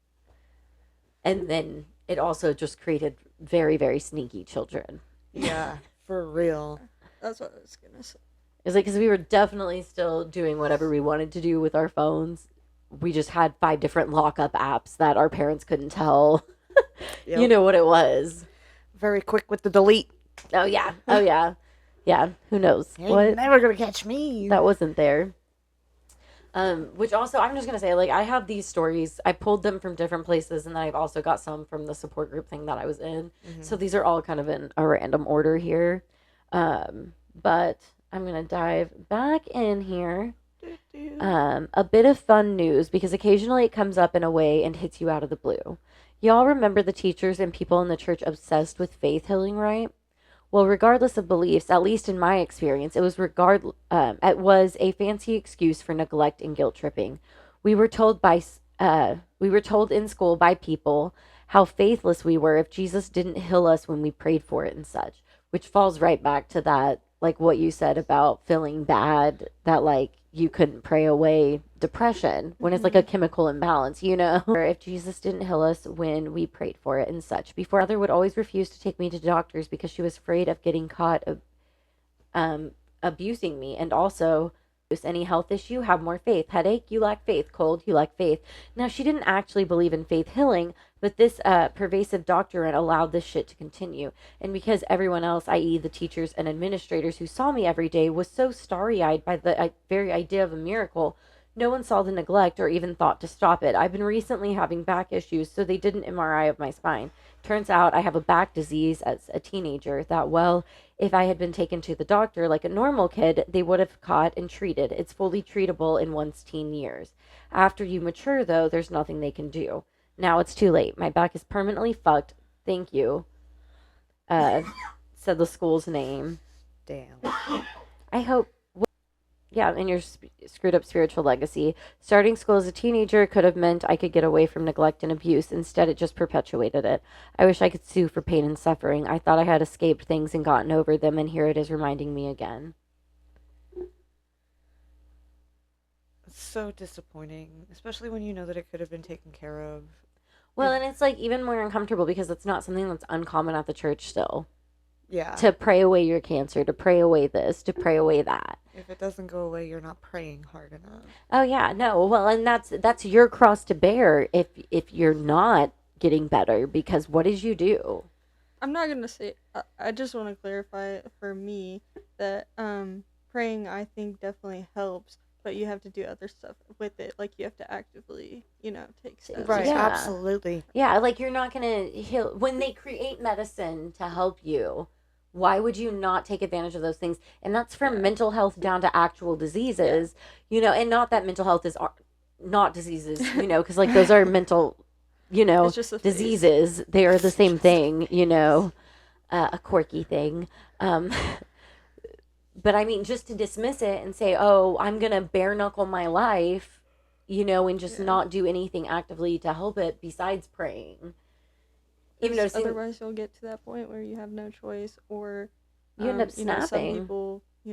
A: And then it also just created very, very sneaky children.
B: Yeah, for real.
C: That's what I was gonna say.
A: It's like, because we were definitely still doing whatever we wanted to do with our phones. We just had 5 different lockup apps that our parents couldn't tell,
B: Yep.
A: you know, what it was.
B: Very quick with the delete.
A: Oh, yeah. Oh, yeah. Yeah. Who knows?
B: Ain't
A: What?
B: never gonna catch me.
A: That wasn't there. Which also, I'm just going to say, like, I have these stories. I pulled them from different places, and then I've also got some from the support group thing that I was in. So these are all kind of in a random order here. But I'm going to dive back in here. A bit of fun news, because occasionally it comes up in a way and hits you out of the blue. Y'all remember the teachers and people in the church obsessed with faith healing, right? Well, regardless of beliefs, at least in my experience, it was a fancy excuse for neglect and guilt tripping. We were told we were told in school by people how faithless we were if Jesus didn't heal us when we prayed for it and such, which falls right back to that, like what you said about feeling bad, that like you couldn't pray away depression when it's like a chemical imbalance, you know? Or if Jesus didn't heal us when we prayed for it and such. Before, mother would always refuse to take me to doctors because she was afraid of getting caught abusing me. And also, any health issue, have more faith. Headache, you lack faith. Cold, you lack faith. Now, she didn't actually believe in faith healing, but this pervasive doctrine allowed this shit to continue. And because everyone else, i.e. the teachers and administrators who saw me every day, was so starry-eyed by the very idea of a miracle, no one saw the neglect or even thought to stop it. I've been recently having back issues, so they did an MRI of my spine. Turns out I have a back disease as a teenager that, well, if I had been taken to the doctor like a normal kid, they would have caught and treated. It's fully treatable in one's teen years. After you mature, though, there's nothing they can do. Now it's too late. My back is permanently fucked. Thank you. Said the school's name.
B: Damn.
A: I hope. Yeah, in your screwed up spiritual legacy. Starting school as a teenager could have meant I could get away from neglect and abuse. Instead, it just perpetuated it. I wish I could sue for pain and suffering. I thought I had escaped things and gotten over them, and here it is reminding me again.
B: It's so disappointing, especially when you know that it could have been taken care of.
A: Well, and it's like even more uncomfortable because it's not something that's uncommon at the church still.
B: Yeah.
A: To pray away your cancer, to pray away this, to pray away that.
B: If it doesn't go away, you're not praying hard enough.
A: Oh yeah, no. Well, and that's your cross to bear if you're not getting better, because what did you do?
C: I'm not gonna say. I just want to clarify for me that praying, I think, definitely helps, but you have to do other stuff with it. Like you have to actively, take steps.
B: Right,
A: Yeah.
B: absolutely.
A: Yeah, like you're not gonna heal when they create medicine to help you. Why would you not take advantage of those things? And that's from mental health down to actual diseases, and not that mental health is not diseases, because like those are mental,
C: It's just a phase.
A: diseases. They are the same thing, a quirky thing. But I mean, just to dismiss it and say, oh, I'm going to bare knuckle my life, and just not do anything actively to help it besides praying. Even though
C: otherwise you'll get to that point where you have no choice, or
A: you end up snapping.
C: some people, I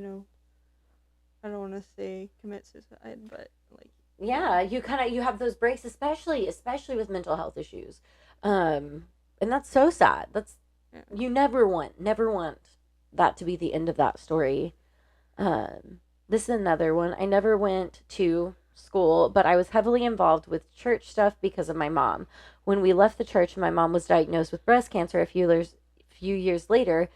C: don't want to say commit suicide, but like
A: yeah, you have those breaks, especially with mental health issues, and that's so sad. You never want that to be the end of that story. This is another one. I never went to school, but I was heavily involved with church stuff because of my mom. When we left the church, my mom was diagnosed with breast cancer a few years later.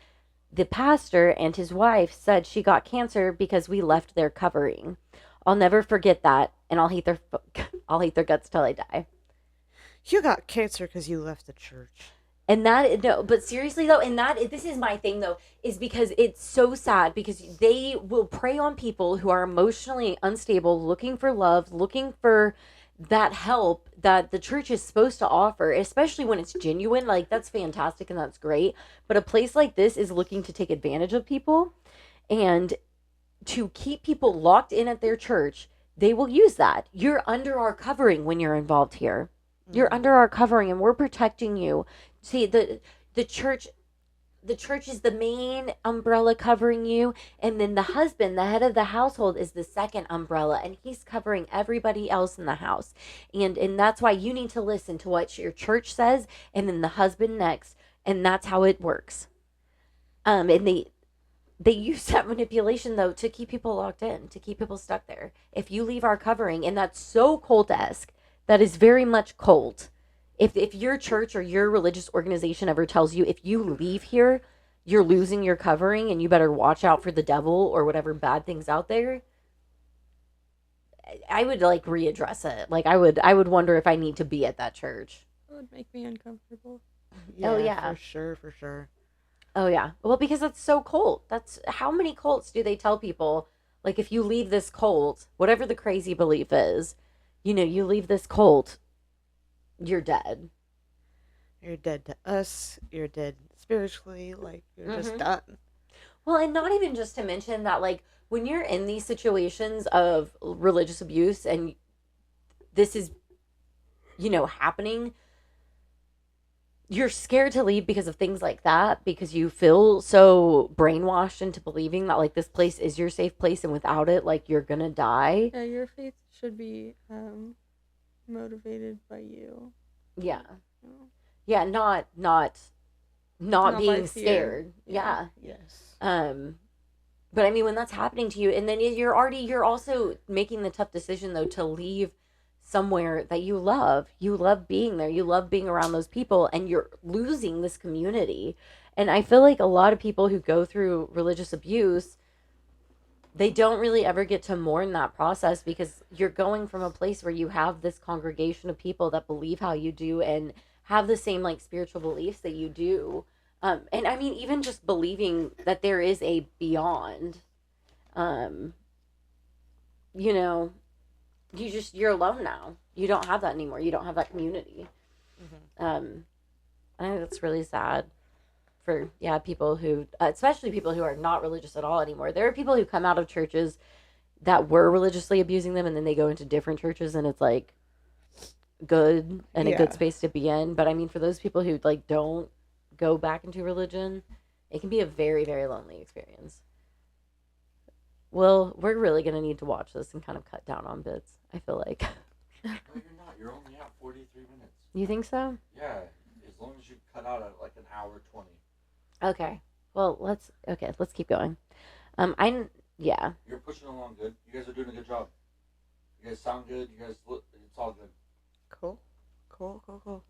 A: The pastor and his wife said she got cancer because we left their covering. I'll never forget that, and I'll hate their guts till I die.
B: You got cancer because you left the church.
A: And that, no, but seriously though, this is my thing though, is because it's so sad because they will prey on people who are emotionally unstable, looking for love, looking for that help that the church is supposed to offer, especially when it's genuine. Like, that's fantastic and that's great. But a place like this is looking to take advantage of people and to keep people locked in at their church. They will use that. You're under our covering when you're involved here. You're under our covering and we're protecting you. See, the church the church is the main umbrella covering you, and then the husband, the head of the household, is the second umbrella, and he's covering everybody else in the house. And that's why you need to listen to what your church says, and then the husband next, and that's how it works. And they use that manipulation though to keep people locked in, to keep people stuck there. If you leave our covering, and that's so cult-esque, that is very much cult. If your church or your religious organization ever tells you if you leave here, you're losing your covering and you better watch out for the devil or whatever bad things out there, I would like readdress it. Like I would wonder if I need to be at that church.
C: It would make me uncomfortable.
A: Oh, yeah.
B: For sure, for sure.
A: Oh yeah. Well, because that's so cult. That's how many cults do they tell people, like, if you leave this cult, whatever the crazy belief is, you leave this cult, you're dead.
B: You're dead to us. You're dead spiritually. Like, you're just
A: Mhm.
B: done.
A: Well, and not even just to mention that, like, when you're in these situations of religious abuse and this is, happening, you're scared to leave because of things like that, because you feel so brainwashed into believing that, like, this place is your safe place and without it, like, you're gonna die.
C: Yeah, your faith should be motivated by you.
A: Yeah.
C: you know?
A: Yeah, not
C: Not by
A: being
C: fear.
A: scared.
C: Yeah.
A: Yeah.
B: Yes.
A: But I mean, when that's happening to you, and then you're also making the tough decision though to leave somewhere that you love being there, you love being around those people, and you're losing this community. And I feel like a lot of people who go through religious abuse, they don't really ever get to mourn that process, because you're going from a place where you have this congregation of people that believe how you do and have the same like spiritual beliefs that you do. And I mean, even just believing that there is a beyond, um, you know, you're alone now. You don't have that anymore. You don't have that community. I think that's really sad for, people who, especially people who are not religious at all anymore. There are people who come out of churches that were religiously abusing them, and then they go into different churches, and it's like good and a good
B: Yeah.
A: space to be in. But I mean, for those people who like don't go back into religion, it can be a very, very lonely experience. Well, we're really gonna need to watch this and kind of cut down on bits, I feel like.
D: No, you're not. You're only at 43 minutes.
A: You think so?
D: Yeah, as long as you cut out at like an hour 20.
A: Okay. Well, let's keep going. Yeah.
D: You're pushing along good. You guys are doing a good job. You guys sound good. You guys look. It's all good.
B: Cool.
A: Oh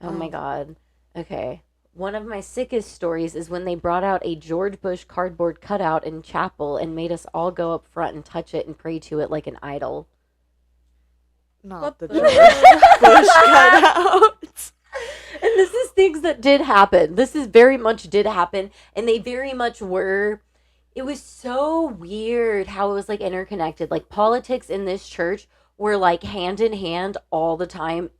A: my
B: Um,
A: God. Okay. One of my sickest stories is when they brought out a George Bush cardboard cutout in chapel and made us all go up front and touch it and pray to it like an idol.
B: Not
C: What
B: the
C: the-
B: George Bush cutout.
A: And this is things that did happen. This is very much did happen. And they very much were. It was so weird how it was like interconnected. Like politics in this church were like hand in hand all the time.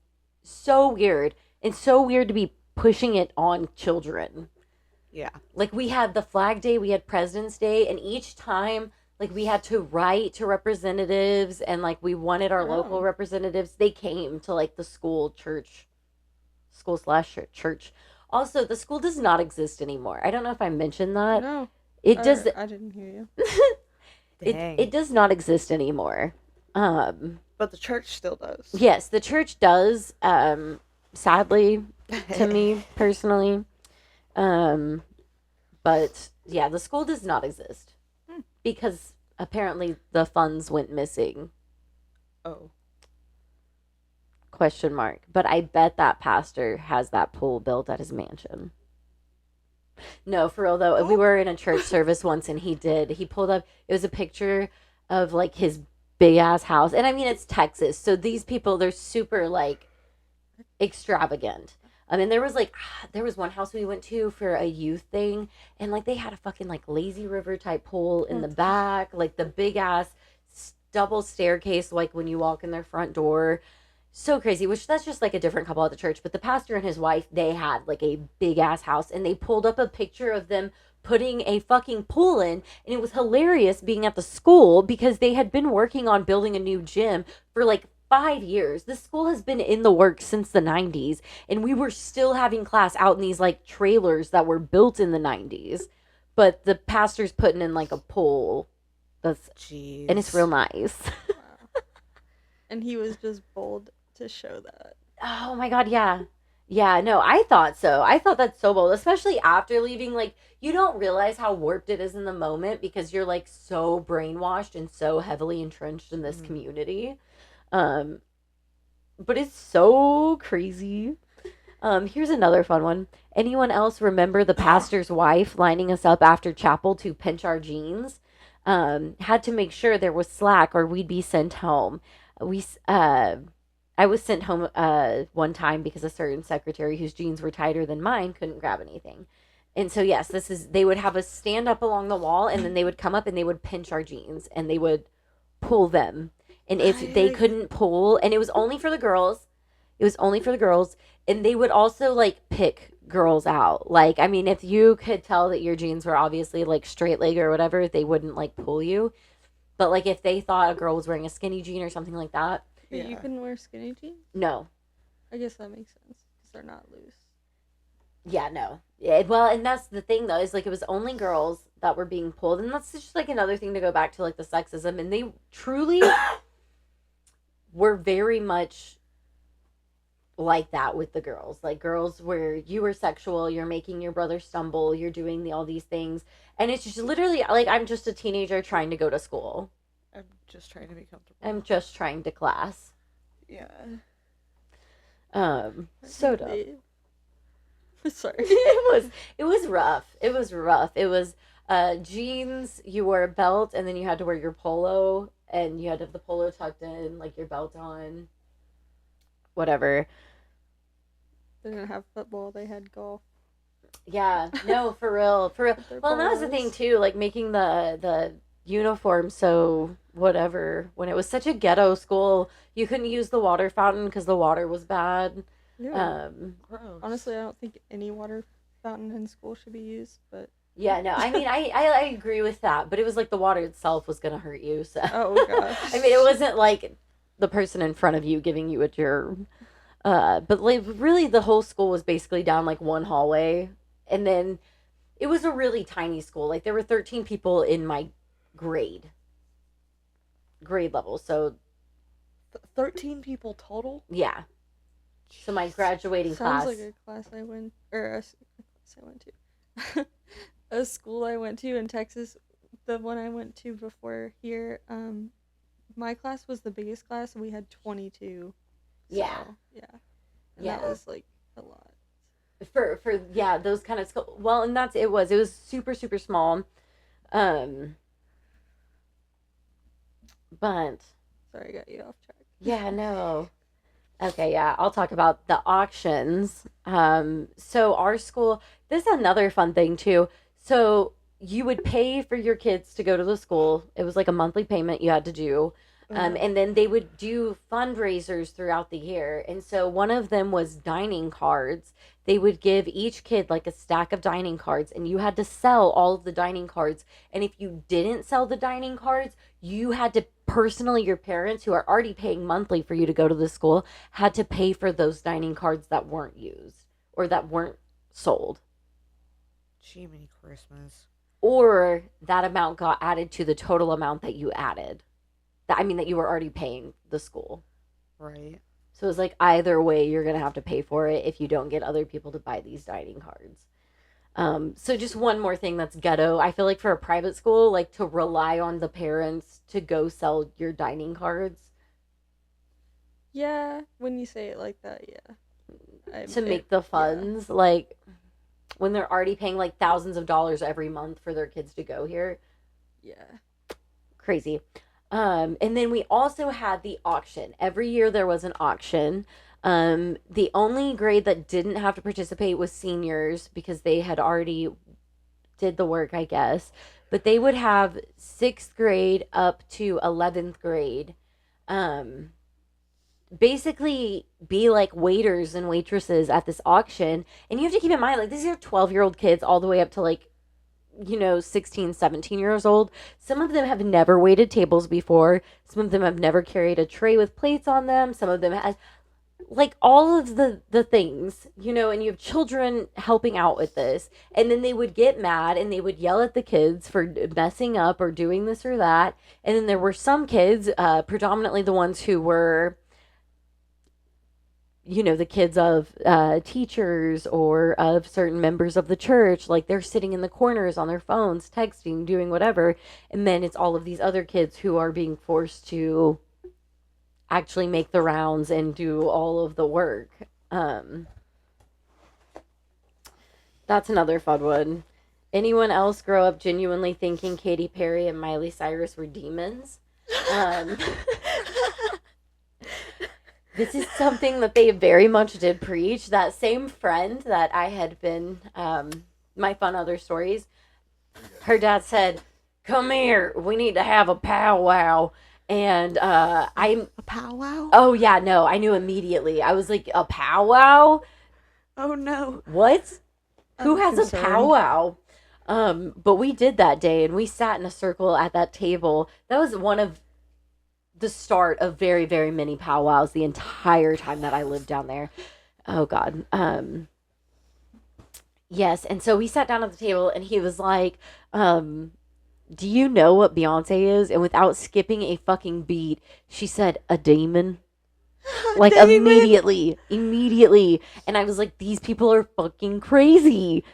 A: So weird. And so weird to be pushing it on children.
B: Yeah.
A: Like we had the Flag Day, we had President's Day, and each time like we had to write to representatives, and like we wanted our local representatives. They came to like the school / church. Also, the school does not exist anymore. I don't know if I mentioned that.
C: No,
A: It does.
C: I didn't hear you.
B: Dang.
A: It does not exist anymore.
B: But the church still does.
A: Yes, the church does. Sadly, to me personally. But yeah, the school does not exist because apparently the funds went missing.
B: Oh.
A: Question mark. But I bet that pastor has that pool built at his mansion. No, for real though. We were in a church service once, and he pulled up. It was a picture of like his big ass house, and I mean it's Texas, so these people, they're super like extravagant. I mean, there was one house we went to for a youth thing, and like they had a fucking like lazy river type pool in the back, like the big ass double staircase, like when you walk in their front door. So crazy, which that's just like a different couple at the church. But the pastor and his wife, they had like a big ass house, and they pulled up a picture of them putting a fucking pool in. And it was hilarious being at the school because they had been working on building a new gym for like 5 years. This school has been in the works since the 90s, and we were still having class out in these like trailers that were built in the 90s. But the pastor's putting in like a pole. That's
B: Jeez.
A: and it's real nice.
C: Wow. And he was just bold to show that.
A: Oh my god, yeah. Yeah, no, I thought so. I thought that's so bold, especially after leaving. Like, you don't realize how warped it is in the moment because you're like so brainwashed and so heavily entrenched in this community. Um, but it's so crazy. Here's another fun one. Anyone else remember the pastor's wife lining us up after chapel to pinch our jeans? Had to make sure there was slack or we'd be sent home. I was sent home one time because a certain secretary whose jeans were tighter than mine couldn't grab anything. And so yes, they would have us stand up along the wall and then they would come up and they would pinch our jeans and they would pull them. And if they couldn't pull, and it was only for the girls, and they would also like pick girls out. Like, I mean, if you could tell that your jeans were obviously like straight leg or whatever, they wouldn't like pull you. But like if they thought a girl was wearing a skinny jean or something like that,
C: Wait, you couldn't wear skinny jeans?
A: no.
C: I guess that makes sense because they're not loose.
A: Yeah, no. Yeah, well, and that's the thing though, is like it was only girls that were being pulled, and that's just like another thing to go back to like the sexism, and they truly were very much like that with the girls. Like girls where you were sexual, you're making your brother stumble, you're doing all these things, and it's just literally like I'm just a teenager trying to go to school.
B: I'm just trying to be comfortable.
A: I'm just trying to class.
B: Yeah.
A: So dumb.
C: Sorry.
A: It was rough. It was jeans, you wore a belt, and then you had to wear your polo, and you had to have the polo tucked in, like your belt on. Whatever.
C: They didn't have football, they had golf.
A: Yeah, no, for real. Well, and that was the thing too, like making the uniform so whatever. When it was such a ghetto school, you couldn't use the water fountain because the water was bad.
C: Yeah.
B: Gross.
C: Honestly, I don't think any water fountain in school should be used, but
A: Yeah, no, I mean, I agree with that, but it was like the water itself was gonna hurt you. So,
C: oh gosh.
A: I mean, it wasn't like the person in front of you giving you a germ. But like really, the whole school was basically down like one hallway, and then it was a really tiny school. Like there were 13 people in my grade level. So
B: 13 people total?
A: yeah. So my graduating
C: Sounds
A: class.
C: like a class I went, or a class I went to. A school I went to in Texas, the one I went to before here, my class was the biggest class, and we had 22.
A: Yeah.
C: So, yeah. And
A: Yeah.
C: that was like a lot.
A: For yeah, those kind of school. Well, and it was super super small. But
C: Sorry, I got you off track.
A: yeah, no. Okay, yeah, I'll talk about the auctions. So our school, this is another fun thing too. So you would pay for your kids to go to the school. It was like a monthly payment you had to do. And then they would do fundraisers throughout the year. And so one of them was dining cards. They would give each kid like a stack of dining cards, and you had to sell all of the dining cards. And if you didn't sell the dining cards, you had to personally, your parents who are already paying monthly for you to go to the school had to pay for those dining cards that weren't used or that weren't sold.
B: Jiminy Christmas.
A: Or that amount got added to the total amount that you added. That you were already paying the school.
B: Right.
A: So it's like either way, you're going to have to pay for it if you don't get other people to buy these dining cards. So just one more thing that's ghetto. I feel like for a private school, like to rely on the parents to go sell your dining cards.
C: Yeah, when you say it like that, yeah.
A: To make the funds, like when they're already paying like thousands of dollars every month for their kids to go here.
C: Yeah.
A: Crazy. And then we also had the auction. Every year there was an auction. The only grade that didn't have to participate was seniors because they had already did the work, I guess. But they would have 6th grade up to 11th grade. Basically be like waiters and waitresses at this auction. And you have to keep in mind, like, these are 12-year-old kids all the way up to like 16, 17 years old. Some of them have never waited tables before. Some of them have never carried a tray with plates on them. Some of them has like all of the things, and you have children helping out with this. And then they would get mad and they would yell at the kids for messing up or doing this or that. And then there were some kids, predominantly the ones who were the kids of teachers or of certain members of the church, like they're sitting in the corners on their phones, texting, doing whatever. And then it's all of these other kids who are being forced to actually make the rounds and do all of the work. That's another fun one. Anyone else grow up genuinely thinking Katy Perry and Miley Cyrus were demons? This is something that they very much did preach. That same friend that I had been, my fun other stories, her dad said, "Come here, we need to have a powwow." And I'm
B: A powwow?
A: oh yeah, no, I knew immediately. I was like, a powwow?
B: Oh no.
A: What? Who
C: I'm
A: has a
C: concerned.
A: powwow? But we did that day and we sat in a circle at that table. That was one of the start of very, very many powwows the entire time that I lived down there. Oh God. Yes, and so we sat down at the table and he was like, do you know what Beyonce is? And without skipping a fucking beat, she said, a demon. Like
B: Damon!
A: immediately. And I was like, these people are fucking crazy.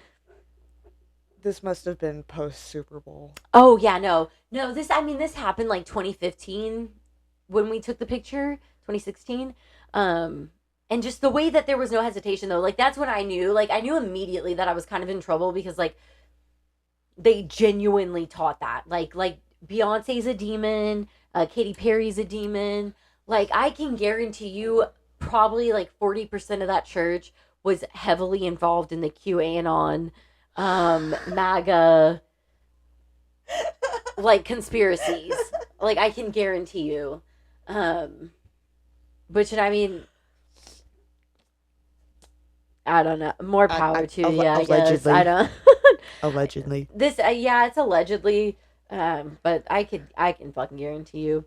B: This must have been post Super Bowl.
A: Oh yeah, no. This happened like 2015 when we took the picture, 2016. And just the way that there was no hesitation though, like that's when I knew, like I knew immediately that I was kind of in trouble because like they genuinely taught that. Like Beyonce's a demon, Katy Perry's a demon. Like I can guarantee you probably like 40% of that church was heavily involved in the QAnon MAGA like conspiracies. Like I can guarantee you. Which I mean I don't know. More power to you, I guess.
B: allegedly.
A: I don't
B: Allegedly.
A: this yeah, it's allegedly but I can fucking guarantee you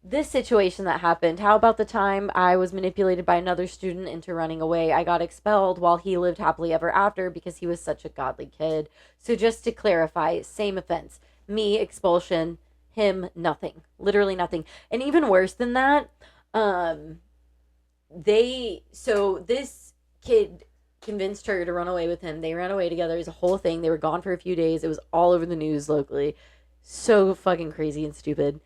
A: this situation that happened. How about the time I was manipulated by another student into running away? I got expelled while he lived happily ever after because he was such a godly kid. So just to clarify, same offense. Me, expulsion. Him, nothing. Literally nothing. And even worse than that, this kid convinced her to run away with him. They ran away together. It was a whole thing. They were gone for a few days. It was all over the news locally. So fucking crazy and stupid.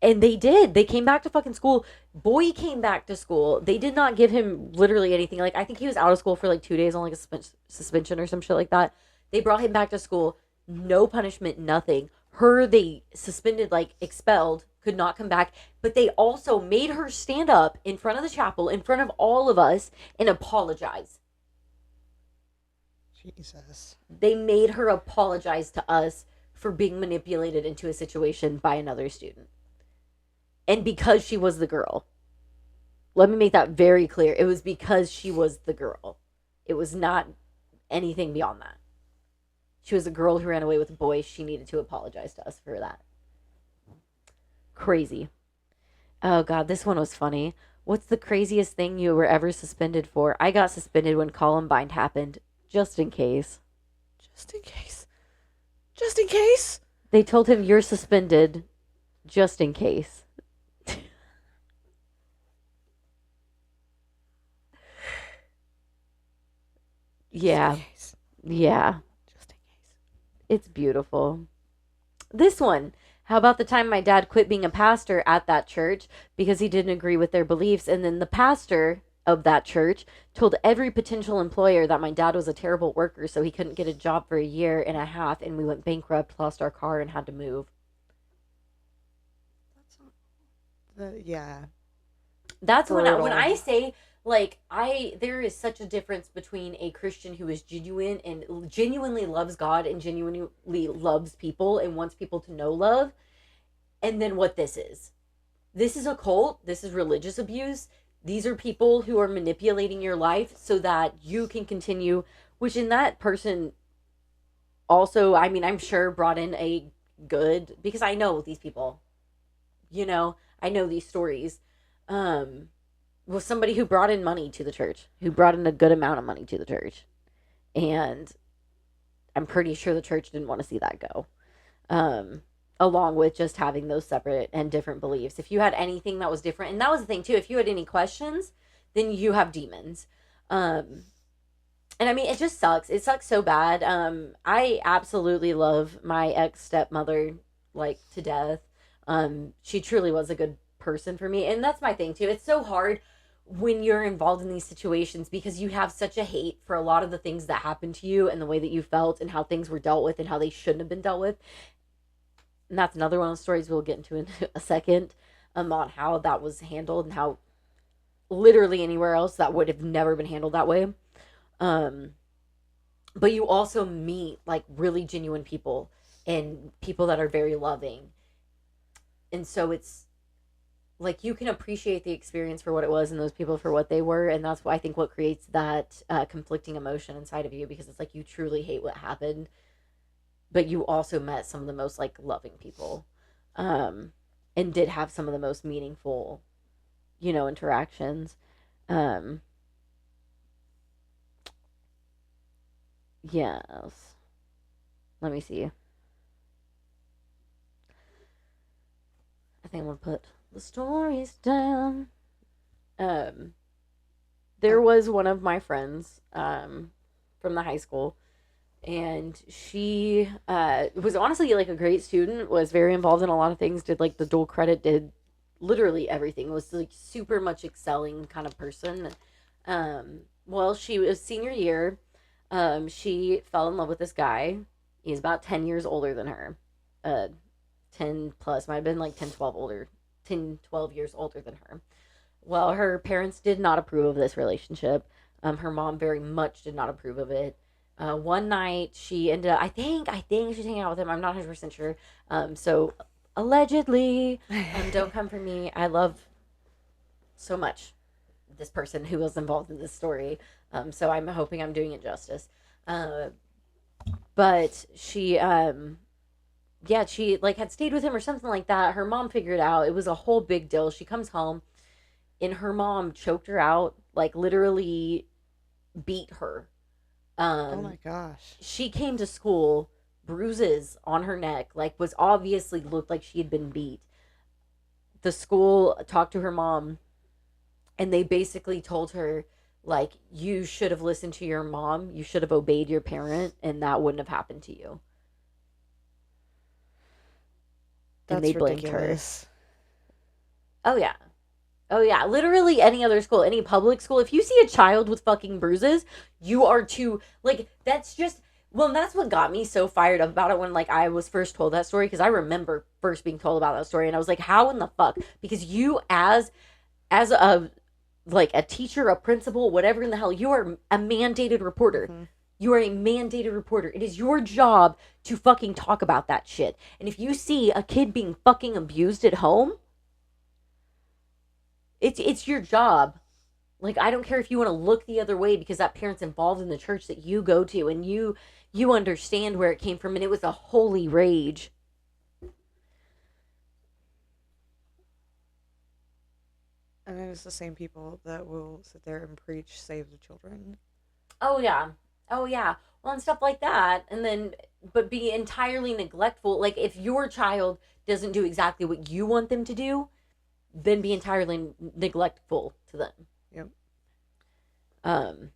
A: And they did. They came back to fucking school. Boy came back to school. They did not give him literally anything. Like, I think he was out of school for like 2 days on like a suspension or some shit like that. They brought him back to school. No punishment, nothing. Her, they suspended, like expelled, could not come back. But they also made her stand up in front of the chapel, in front of all of us, and apologize.
B: Jesus.
A: They made her apologize to us for being manipulated into a situation by another student. And because she was the girl. Let me make that very clear. It was because she was the girl. It was not anything beyond that. She was a girl who ran away with a boy. She needed to apologize to us for that. Crazy. Oh, God, this one was funny. What's the craziest thing you were ever suspended for? I got suspended when Columbine happened, just in case.
B: Just in case. Just in case?
A: They told him, you're suspended, just in case. Yeah.
B: Just in case.
A: Yeah.
B: Just in case.
A: It's beautiful. This one. How about the time my dad quit being a pastor at that church because he didn't agree with their beliefs? And then the pastor of that church told every potential employer that my dad was a terrible worker, so he couldn't get a job for a year and a half, and we went bankrupt, lost our car, and had to move.
B: That's not... yeah.
A: That's when
B: Brutal.
A: I say, like, there is such a difference between a Christian who is genuine and genuinely loves God and genuinely loves people and wants people to know love, and then what this is. This is a cult. This is religious abuse. These are people who are manipulating your life so that you can continue which in that person also, I mean, I'm sure brought in a good, because I know these people, I know these stories. Um, was somebody who brought in money to the church, who brought in a good amount of money to the church. And I'm pretty sure the church didn't want to see that go. Um, Along with just having those separate and different beliefs. If you had anything that was different, and that was the thing too, if you had any questions, then you have demons. Um, and I mean, it just sucks. It sucks so bad. I absolutely love my ex stepmother like to death. She truly was a good person for me, and that's my thing too. It's so hard when you're involved in these situations because you have such a hate for a lot of the things that happened to you and the way that you felt and how things were dealt with and how they shouldn't have been dealt with. And that's another one of the stories we'll get into in a second, on how that was handled and how literally anywhere else that would have never been handled that way. Um, but you also meet like really genuine people and people that are very loving. And so it's like you can appreciate the experience for what it was and those people for what they were. And that's why I think what creates that conflicting emotion inside of you, because it's like you truly hate what happened, but you also met some of the most like loving people, um, and did have some of the most meaningful, interactions. Um, yes. Let me see. I think I'm gonna put the stories down. Um, there was one of my friends, from the high school, and she was honestly like a great student, was very involved in a lot of things, did like the dual credit, did literally everything, was like super much excelling kind of person. Well, she was senior year. She fell in love with this guy. He's about 10 years older than her. uh 10 plus, might have been like 10, 12 older, 10, 12 years older than her. Well, her parents did not approve of this relationship. Her mom very much did not approve of it. One night she ended up, I think she's hanging out with him. I'm not 100% sure. So allegedly, don't come for me. I love so much this person who was involved in this story. So I'm hoping I'm doing it justice. Uh, but she like had stayed with him or something like that. Her mom figured out it was a whole big deal. She comes home and her mom choked her out, like literally beat her.
B: Oh my gosh.
A: She came to school, bruises on her neck, like was obviously looked like she had been beat. The school talked to her mom and they basically told her like you should have listened to your mom, you should have obeyed your parent, and that wouldn't have happened to you. And
B: That's
A: they blamed her.
B: ridiculous.
A: Oh yeah. Oh yeah, literally any other school, any public school, if you see a child with fucking bruises, you are too like that's just well, and that's what got me so fired up about it when like I was first told that story, because I remember first being told about that story and I was like, how in the fuck? Because you as a like a teacher, a principal, whatever in the hell, you are a mandated reporter.
B: Mhm.
A: You are a mandated reporter. It is your job to fucking talk about that shit. And if you see a kid being fucking abused at home, it's your job. Like I don't care if you want to look the other way because that parent's involved in the church that you go to and you understand where it came from and it was a holy rage.
B: And then it's the same people that will sit there and preach save the children.
A: Oh yeah. Oh yeah. Well, and stuff like that. And then but be entirely neglectful. Like if your child doesn't do exactly what you want them to do, then be entirely neglectful to them.
B: Yep.
A: Um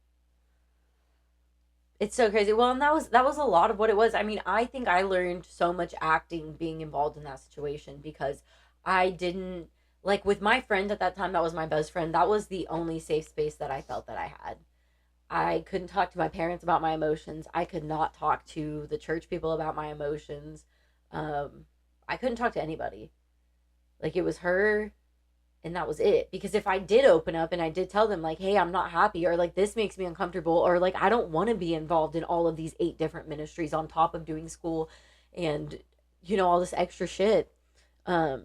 A: it's so crazy. Well, and that was a lot of what it was. I mean, I think I learned so much acting being involved in that situation because I didn't like with my friend at that time that was my best friend. That was the only safe space that I felt that I had. I couldn't talk to my parents about my emotions. I could not talk to the church people about my emotions. Um I couldn't talk to anybody. Like it was her and that was it, because if I did open up and I did tell them like, hey, I'm not happy, or like this makes me uncomfortable, or like I don't want to be involved in all of these 8 different ministries on top of doing school and all this extra shit, um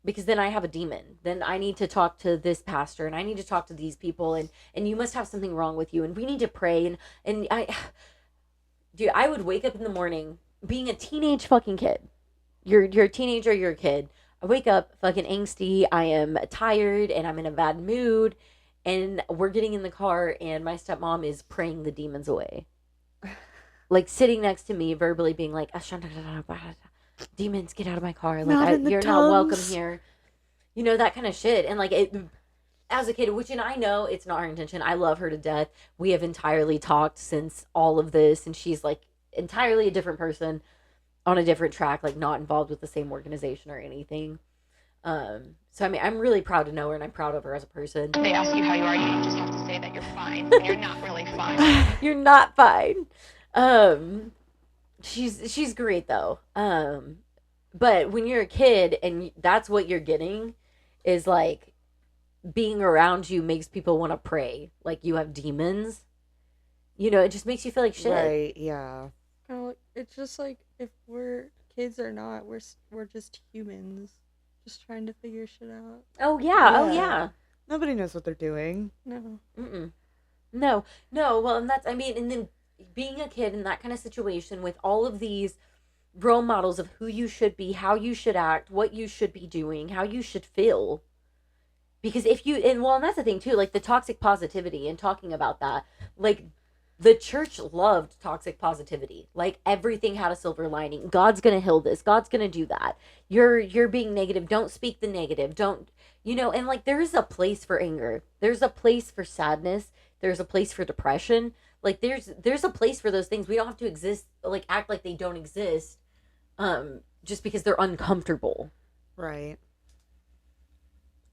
A: because then I have a demon. Then I need to talk to this pastor and I need to talk to these people, and you must have something wrong with you and we need to pray, and I dude, I would wake up in the morning being a teenage fucking kid. You're a teenager, you're a kid. I wake up fucking angsty, I am tired and I'm in a bad mood, and we're getting in the car and my stepmom is praying the demons away. Like sitting next to me verbally being like, demons, get out of my car. Like you're not welcome here. You know, that kind of shit. And like it, as a kid, which, and I know it's not her intention. I love her to death. We have entirely talked since all of this, and she's like entirely a different person on a different track, like not involved with the same organization or anything. So I mean, I'm really proud to know her, and I'm proud of her as a person.
E: They ask you how you are, you just have to say that you're fine. You're not really fine.
A: You're not fine. She's great though. But when you're a kid and that's what you're getting, is like being around you makes people want to pray. Like you have demons. You know, it just makes you feel like shit.
B: Right, yeah.
C: Kind of like, it's just like if we're kids or not, we're just humans, just trying to figure shit out.
A: Oh yeah, oh
B: Yeah.
A: yeah.
B: Nobody knows what they're doing.
C: No.
A: No. Well, and that's, I mean, and then being a kid in that kind of situation with all of these role models of who you should be, how you should act, what you should be doing, how you should feel. Because if you, and well, and that's the thing too, like the toxic positivity and talking about that, like the church loved toxic positivity. Like everything had a silver lining. God's gonna heal this. God's gonna do that. You're being negative. Don't speak the negative. Don't, you know, and like there's a place for anger. There's a place for sadness. There's a place for depression. Like there's a place for those things. We don't have to exist, like act like they don't exist, just because they're uncomfortable.
B: Right.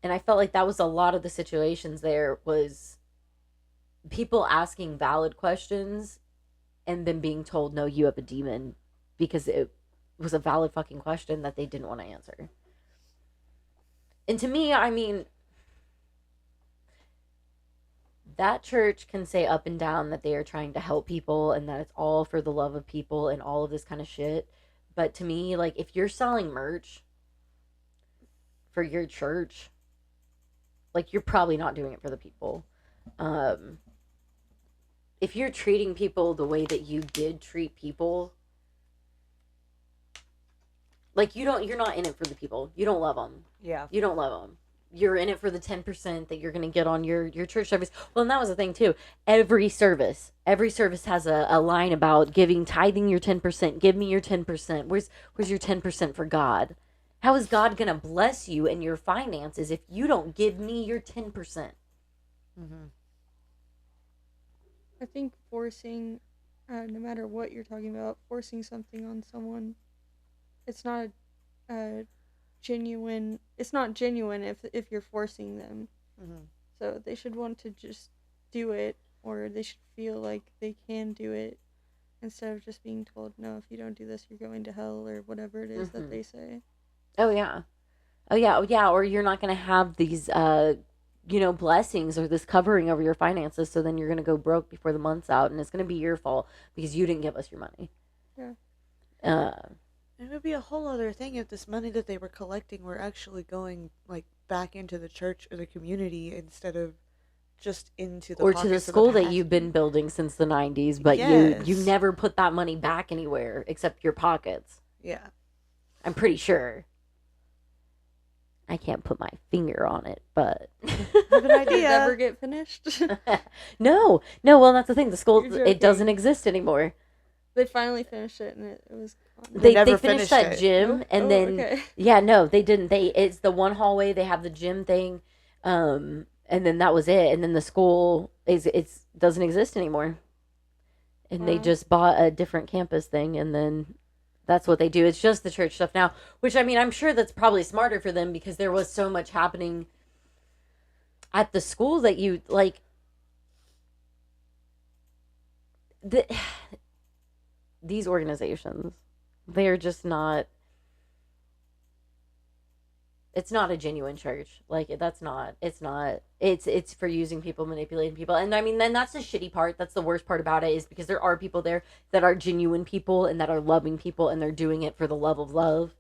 A: And I felt like that was a lot of the situations there was people asking valid questions and then being told, no, you have a demon, because it was a valid fucking question that they didn't want to answer. And to me, I mean, that church can say up and down that they are trying to help people and that it's all for the love of people and all of this kind of shit. But to me, like, if you're selling merch for your church, like, you're probably not doing it for the people. If you're treating people the way that you did treat people, like, you're not in it for the people. You don't love them.
B: Yeah.
A: You don't love them. You're in it for the 10% that you're going to get on your church service. Well, and that was the thing too. Every service has a line about tithing your 10%. Give me your 10%. Where's your 10% for God? How is God going to bless you and your finances if you don't give me your 10%?
B: Mm-hmm.
C: I think forcing, no matter what you're talking about, forcing something on someone, it's not genuine. It's not genuine if you're forcing them.
B: Mm-hmm.
C: So they should want to just do it, or they should feel like they can do it, instead of just being told, no, if you don't do this, you're going to hell, or whatever it is that they say.
A: Oh yeah. Or you're not going to have these blessings or this covering over your finances, so then you're going to go broke before the month's out, and it's going to be your fault because you didn't give us your money.
C: Yeah.
B: It would be a whole other thing if this money that they were collecting were actually going, like, back into the church or the community instead of just into the
A: or to the school that you've been building since the 90s, but
B: Yes.
A: you never put that money back anywhere except your pockets.
B: Yeah.
A: I'm pretty sure. I can't put my finger on it, but
B: I have an
C: Did it
B: idea.
C: ever get finished?
A: no. Well, that's the thing. The school,
C: You're joking.
A: it doesn't exist anymore.
C: They finally finished it, and it was gone.
B: They
A: They
B: never
A: finished
B: finished
A: that
B: it.
A: gym, and
C: Oh,
A: then
C: okay.
A: yeah, no, they didn't. It's the one hallway. They have the gym thing, and then that was it. And then the school doesn't exist anymore. And they
C: Wow.
A: just bought a different campus thing, and then that's what they do. It's just the church stuff now, which, I mean, I'm sure that's probably smarter for them because there was so much happening at the school that you like. These organizations, they're just not. It's not a genuine church. Like, that's not. It's not. It's for using people, manipulating people, and I mean, then that's the shitty part. That's the worst part about it, is because there are people there that are genuine people and that are loving people, and they're doing it for the love of love.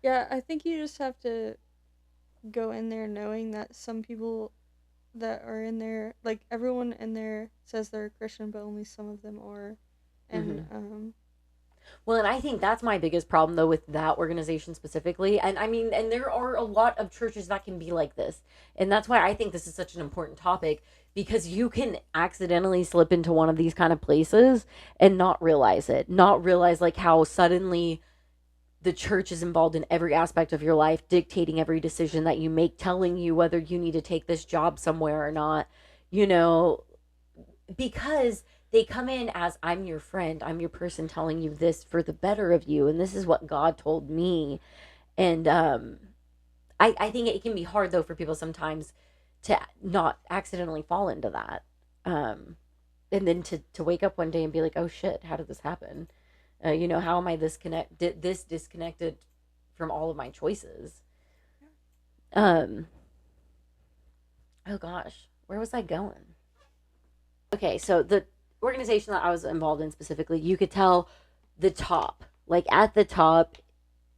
C: Yeah, I think you just have to go in there knowing that some people that are in there, like everyone in there says they're a Christian, but only some of them are. And
A: Well, and I think that's my biggest problem though with that organization specifically. And I mean, and there are a lot of churches that can be like this. And that's why I think this is such an important topic, because you can accidentally slip into one of these kind of places and not realize it. Not realize like how suddenly the church is involved in every aspect of your life, dictating every decision that you make, telling you whether you need to take this job somewhere or not, you know, because they come in as, I'm your friend, I'm your person telling you this for the better of you, and this is what God told me. And I think it can be hard though for people sometimes to not accidentally fall into that. And then to wake up one day and be like, oh shit, how did this happen? You know, how am I this disconnected from all of my choices? Oh gosh, where was I going? Okay, so the organization that I was involved in specifically, you could tell the top, like at the top,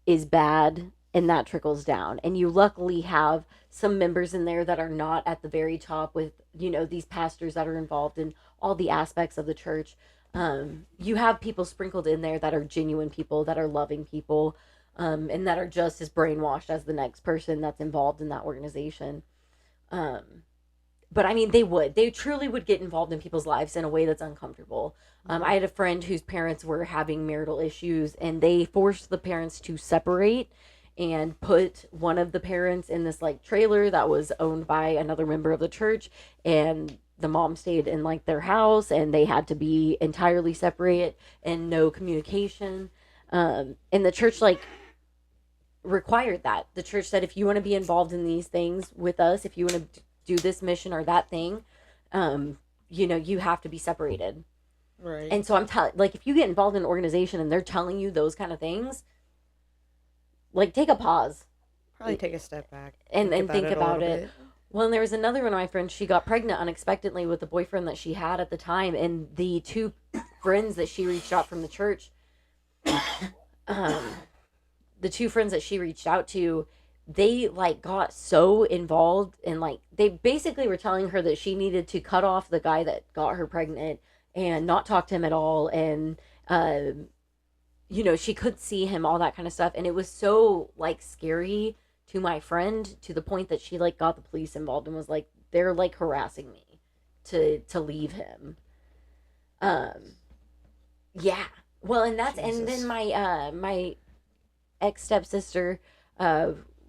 A: is bad, and that trickles down. And you luckily have some members in there that are not at the very top with, you know, these pastors that are involved in all the aspects of the church. You have people sprinkled in there that are genuine people, that are loving people, and that are just as brainwashed as the next person that's involved in that organization. Um, but I mean, they truly would get involved in people's lives in a way that's uncomfortable. I had a friend whose parents were having marital issues, and they forced the parents to separate and put one of the parents in this like trailer that was owned by another member of the church, and the mom stayed in like their house, and they had to be entirely separate and no communication. And the church like required that. The church said, if you want to be involved in these things with us, if you want to do this mission or that thing, you know, you have to be separated.
B: Right.
A: And so I'm telling, like, if you get involved in an organization and they're telling you those kind of things, like, take a pause.
B: Probably take a step back
A: and think about it.
B: Bit.
A: Well, and there was another one of my friends, she got pregnant unexpectedly with the boyfriend that she had at the time, and the two friends that she reached out from the church, the two friends that she reached out to, they like got so involved, and like they basically were telling her that she needed to cut off the guy that got her pregnant and not talk to him at all. And you know, she could see him, all that kind of stuff. And it was so like scary to my friend, to the point that she like got the police involved and was like, they're like harassing me to leave him. Yeah. Well, and that's Jesus. And then my ex stepsister,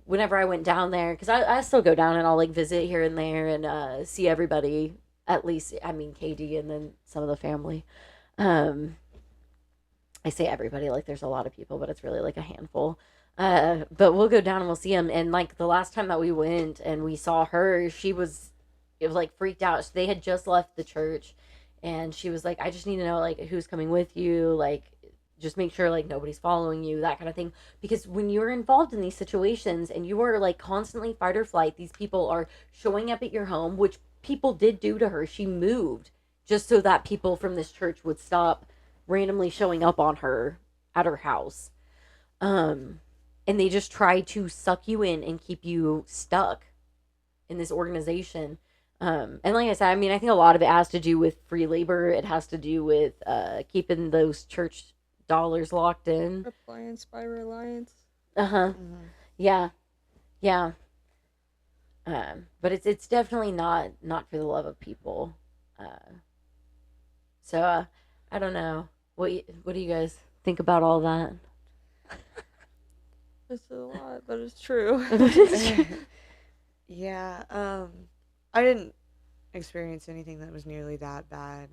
A: whenever I went down there, because I still go down and I'll like visit here and there and see everybody, at least, I mean, KD and then some of the family. I say everybody like there's a lot of people, but it's really like a handful. But we'll go down and we'll see them. And like the last time that we went and we saw her, it was like freaked out. They had just left the church, and she was like, I just need to know like who's coming with you, like just make sure like nobody's following you, that kind of thing. Because when you're involved in these situations and you are like constantly fight or flight, these people are showing up at your home, which people did do to her. She moved just so that people from this church would stop randomly showing up on her at her house. And they just try to suck you in and keep you stuck in this organization. And like I said, I mean, I think a lot of it has to do with free labor. It has to do with keeping those church dollars locked in.
C: Appliance by Reliance.
A: Uh-huh. Mm-hmm. Yeah. Yeah. But it's definitely not for the love of people. So I don't know. What do you guys think about all that?
C: It's a lot, but it's true.
B: Yeah. I didn't experience anything that was nearly that bad.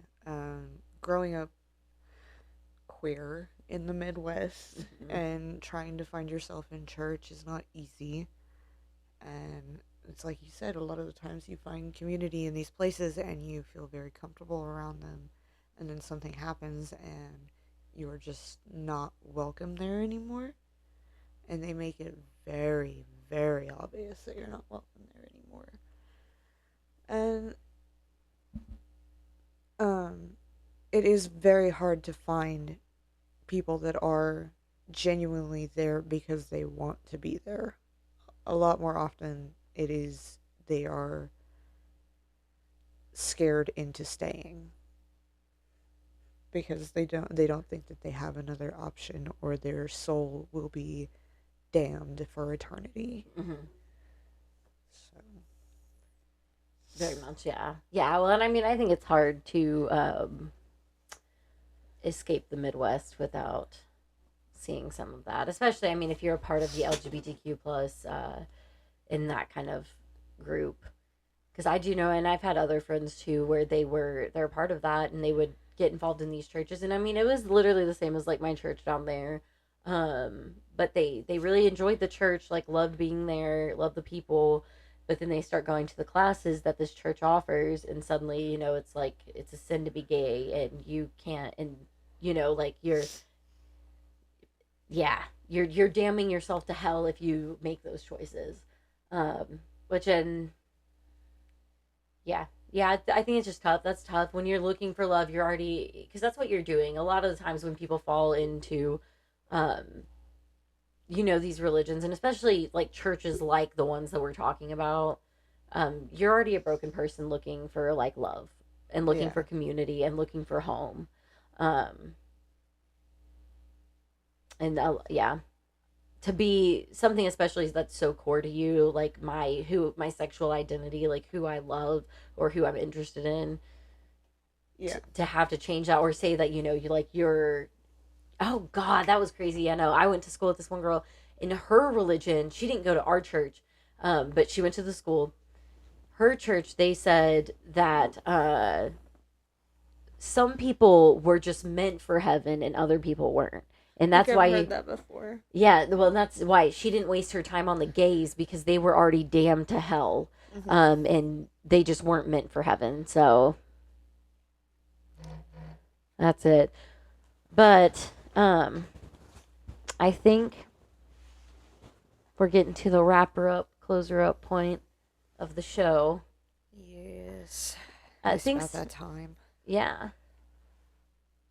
B: Growing up queer in the Midwest, mm-hmm. and trying to find yourself in church is not easy. And it's like you said, a lot of the times you find community in these places and you feel very comfortable around them. And then something happens and you're just not welcome there anymore. And they make it very, very obvious that you're not welcome there anymore. And it is very hard to find people that are genuinely there because they want to be there a lot more often it is they are scared into staying because they don't think that they have another option or their soul will be damned for eternity.
A: Mm-hmm.
B: So
A: Very much, yeah. Yeah, well, and I mean, I think it's hard to escape the Midwest without seeing some of that. Especially, I mean, if you're a part of the LGBTQ plus in that kind of group, because I do know, and I've had other friends too, where they're part of that, and they would get involved in these churches, and I mean, it was literally the same as like my church down there. But they really enjoyed the church, like loved being there, loved the people, but then they start going to the classes that this church offers, and suddenly, it's like it's a sin to be gay, and you can't, and like yeah, you're damning yourself to hell if you make those choices. Which and yeah, I think it's just tough. That's tough when you're looking for love. You're already because that's what you're doing. A lot of the times when people fall into, um, these religions, and especially like churches like the ones that we're talking about, you're already a broken person looking for like love and looking
B: yeah,
A: for community and looking for home. Um, and yeah, to be something especially that's so core to you, like my sexual identity, like who I love or who I'm interested in,
B: yeah.
A: to have to change that or say that you like you're oh god, that was crazy. I know I went to school with this one girl in her religion. She didn't go to our church, but she went to the school. Her church, they said that some people were just meant for heaven and other people weren't, and
C: I think
A: that's
C: I've
A: why.
C: heard that before.
A: Yeah, well, that's why she didn't waste her time on the gays because they were already damned to hell, and they just weren't meant for heaven. So that's it. But I think we're getting to the wrapper up, closer up point of the show.
B: Yes. It's about
A: Thanks.
B: that time.
A: Yeah.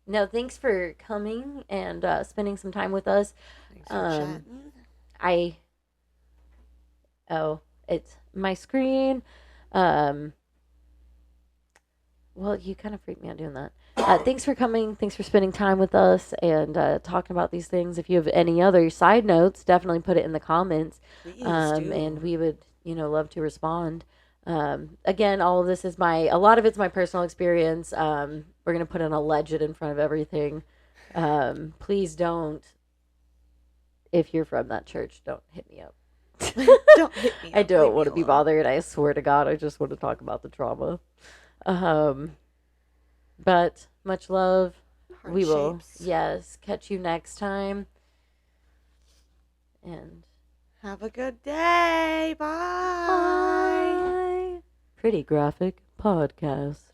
A: No, thanks for coming and spending some time with us.
B: Thanks for
A: Um,
B: chatting.
A: I Oh, it's my screen. Um, well, you kind of freaked me out doing that. Thanks for coming. Thanks for spending time with us and talking about these things. If you have any other side notes, definitely put it in the comments.
B: Please do.
A: And we would, love to respond. Again, all of this is a lot of it's my personal experience. We're going to put an alleged in front of everything. Please don't, if you're from that church, don't hit me up.
B: Don't hit me
A: I
B: up,
A: don't
B: leave
A: want
B: me
A: to be
B: alone.
A: bothered. I swear to God, I just want to talk about the trauma. But much love. We will,
B: Hardships.
A: yes, catch you next time. And
B: Have a good day. Bye.
A: bye. Pretty graphic podcast.